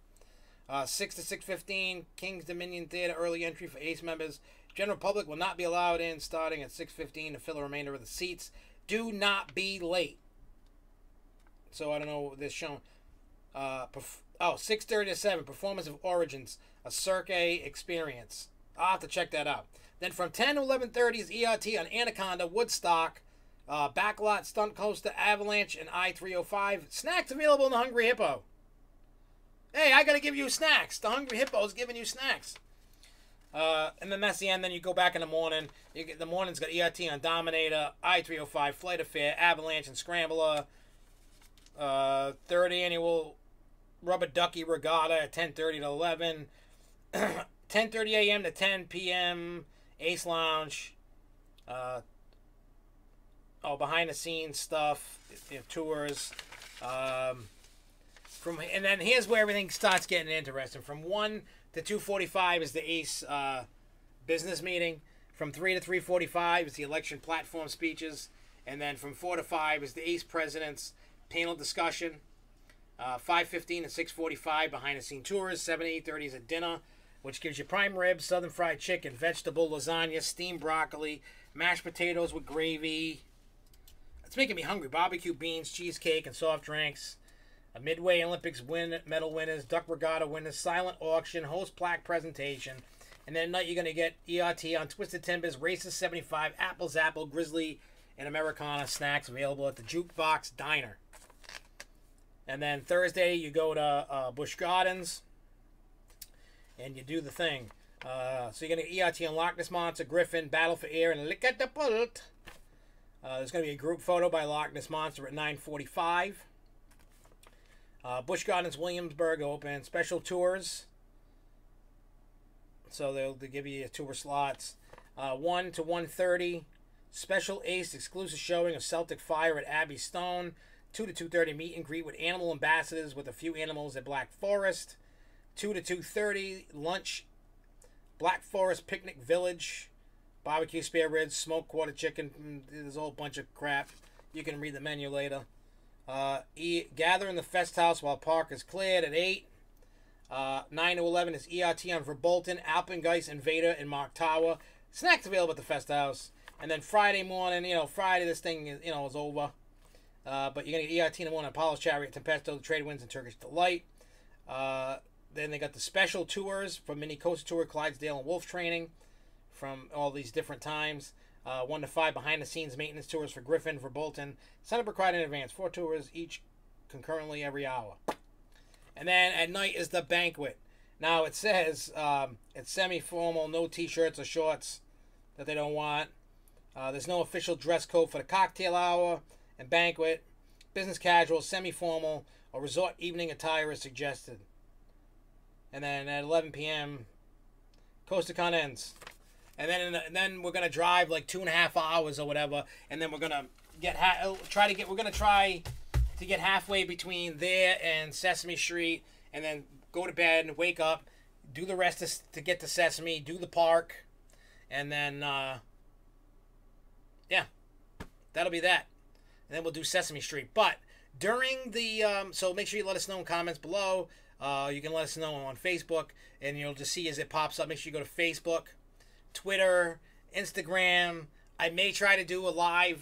6 to 6:15, King's Dominion Theater early entry for Ace members. General public will not be allowed in starting at 6:15 to fill the remainder of the seats. Do not be late. So I don't know what this showing. 6:30 to 7, Performance of Origins, a Cirque experience. I'll have to check that out. Then from 10 to 11:30 is ERT on Anaconda, Woodstock, Backlot, Stunt Coaster, Avalanche, and I-305. Snacks available in the Hungry Hippo. Hey, I got to give you snacks. The Hungry Hippo is giving you snacks. And then that's the end. Then you go back in the morning. The morning's got ERT on Dominator, I-305, Flight Affair, Avalanche, and Scrambler. 3rd annual Rubber Ducky Regatta at 10:30 to 11. 10:30 a.m. to 10 p.m. Ace Lounge. Behind the scenes stuff, tours. And then here's where everything starts getting interesting. From 1 to 2:45 is the Ace business meeting. From 3 to 3:45 is the election platform speeches. And then from 4 to 5 is the Ace president's panel discussion. 5:15 and 6:45 behind the scene tours. 7 to 8:30 is a dinner. which gives you prime ribs, southern fried chicken, vegetable lasagna, steamed broccoli, mashed potatoes with gravy. It's making me hungry. Barbecue beans, cheesecake, and soft drinks. A Midway Olympics medal winners, duck regatta winners, silent auction, host plaque presentation. And then at night you're going to get ERT on Twisted Timbers, Races 75, Apple's Apple, Grizzly, and Americana snacks available at the Jukebox Diner. And then Thursday you go to Busch Gardens and you do the thing. So you're going to get ERT on Loch Ness Monster, Griffin, Battle for Air, and Lick at the Pult. There's going to be a group photo by Loch Ness Monster at 9:45. Busch Gardens, Williamsburg open. Special tours. So they'll give you tour slots. 1 to 1:30. Special Ace exclusive showing of Celtic Fire at Abbey Stone. 2 to 2:30 meet and greet with animal ambassadors with a few animals at Black Forest. 2 to 2:30 lunch. Black Forest Picnic Village. Barbecue spare ribs, smoked quarter chicken. There's a whole bunch of crap. You can read the menu later. Gather in the Fest House while park is cleared at 8. 9 to 11 is ERT on Verbolten, Alpengeist, Invader, and Mark Tower. Snacks available at the Fest House. And then Friday morning, Friday this thing is, is over. But you're going to get ERT in the morning, Apollo's Chariot, Tempesto, Trade Winds, and Turkish Delight. Then they got the special tours from Mini Coast Tour, Clydesdale, and Wolf Training from all these different times. 1 to 5 behind-the-scenes maintenance tours for Griffin, Verbolten. Sign up required in advance. 4 tours each concurrently every hour. And then at night is the banquet. Now it says it's semi-formal, no t-shirts or shorts that they don't want. There's no official dress code for the cocktail hour and banquet. Business casual, semi-formal, or resort evening attire is suggested. And then at 11 p.m., CoasterCon ends. And then we're gonna drive like 2.5 hours or whatever, and then we're gonna try to get halfway between there and Sesame Street, and then go to bed and wake up, do the rest to get to Sesame, do the park, and then yeah, that'll be that. And then we'll do Sesame Street. But during the so make sure you let us know in comments below. You can let us know on Facebook, and you'll just see as it pops up. Make sure you go to Facebook, Twitter, Instagram. I may try to do a live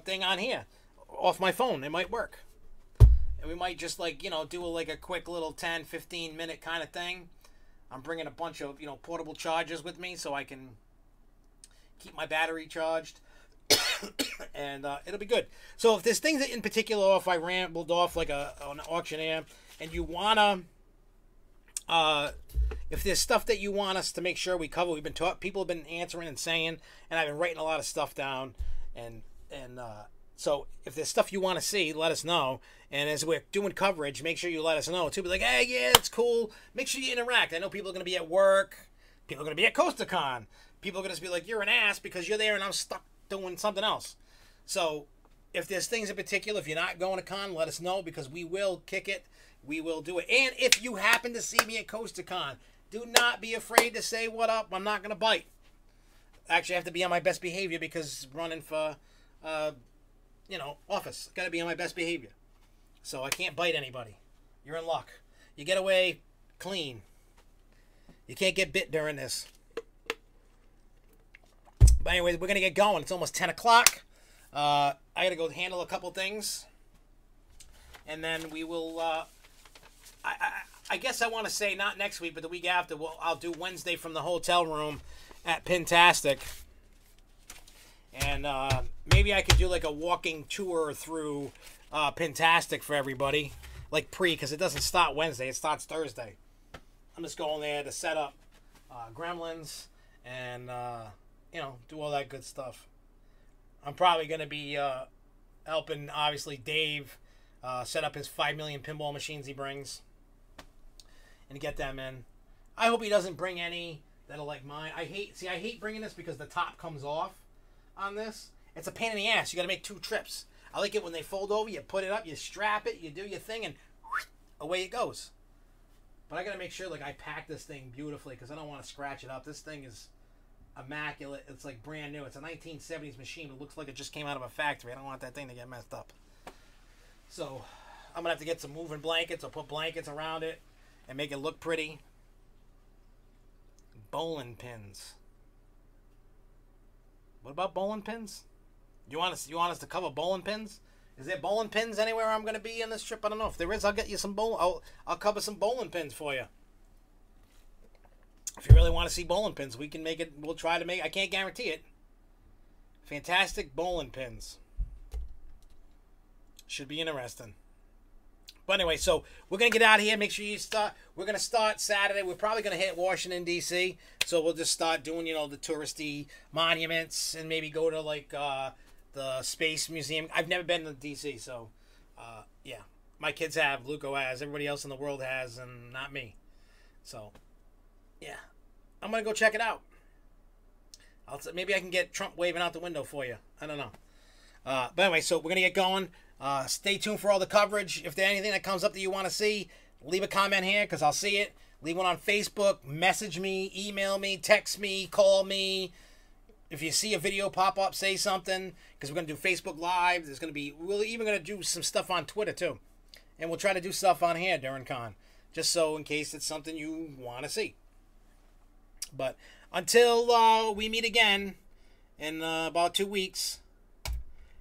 thing on here off my phone. It might work. And we might just do a quick little 10-15 minute kind of thing. I'm bringing a bunch of portable chargers with me so I can keep my battery charged. And it'll be good. So if there's things in particular, or if I rambled off like an auctioneer, and you wanna if there's stuff that you want us to make sure we cover, people have been answering and saying, and I've been writing a lot of stuff down, and so if there's stuff you want to see, let us know. And as we're doing coverage, make sure you let us know too. Be like, hey, yeah, it's cool. Make sure you interact. I know people are going to be at work. People are going to be at CoasterCon. People are going to be like, you're an ass because you're there and I'm stuck doing something else. So if there's things in particular, if you're not going to con, let us know, because we will kick it. We will do it. And if you happen to see me at CoasterCon, do not be afraid to say what up. I'm not going to bite. Actually, I have to be on my best behavior because running for, office. Got to be on my best behavior. So I can't bite anybody. You're in luck. You get away clean. You can't get bit during this. But anyways, we're going to get going. It's almost 10 o'clock. I got to go handle a couple things. And then we will... I guess I want to say not next week, but the week after. I'll do Wednesday from the hotel room at Pintastic. And maybe I could do like a walking tour through Pintastic for everybody. Like because it doesn't start Wednesday. It starts Thursday. I'm just going there to set up Gremlins and, do all that good stuff. I'm probably going to be helping, obviously, Dave set up his 5 million pinball machines he brings. And get them in. I hope he doesn't bring any that are like mine. I hate bringing this because the top comes off on this. It's a pain in the ass. You got to make 2 trips. I like it when they fold over. You put it up, you strap it, you do your thing, and away it goes. But I got to make sure I pack this thing beautifully because I don't want to scratch it up. This thing is immaculate. It's like brand new. It's a 1970s machine. It looks like it just came out of a factory. I don't want that thing to get messed up. So I'm going to have to get some moving blankets or put blankets around it and make it look pretty. bowling pins. What about bowling pins? You want us to cover bowling pins? Is there bowling pins anywhere I'm going to be in this trip? I don't know. If there is, I'll get you some I'll cover some bowling pins for you. If you really want to see bowling pins, we can make it. We'll try to make. I can't guarantee it. Fantastic bowling pins. Should be interesting. But anyway, so we're going to get out of here. Make sure you start. We're going to start Saturday. We're probably going to hit Washington, D.C. So we'll just start doing, you know, the touristy monuments and maybe go to, like, the Space Museum. I've never been to D.C., so, yeah. My kids have. Luco has. Everybody else in the world has, and not me. So, yeah. I'm going to go check it out. Maybe I can get Trump waving out the window for you. I don't know. But anyway, so we're going to get going. Stay tuned for all the coverage. If there's anything that comes up that you want to see, leave a comment here because I'll see it. Leave one on Facebook. Message me. Email me. Text me. Call me. If you see a video pop up, say something because we're going to do Facebook Live. We're even going to do some stuff on Twitter too. And we'll try to do stuff on here during con. Just so in case it's something you want to see. But until we meet again in about 2 weeks,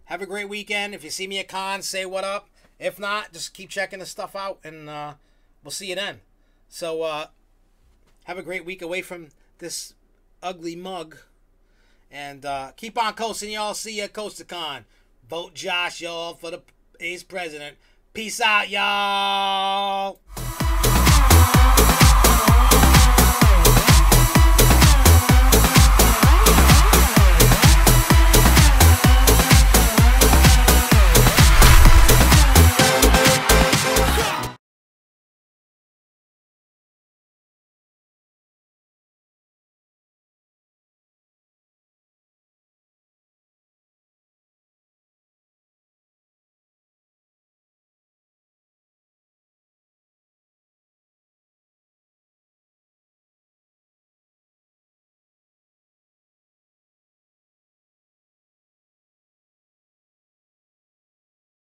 have a great weekend. If you see me at con, say what up. If not, just keep checking the stuff out, and we'll see you then. So have a great week away from this ugly mug. And keep on coasting, y'all. See you at CoasterCon. Vote Josh, y'all, for the A's president. Peace out, y'all.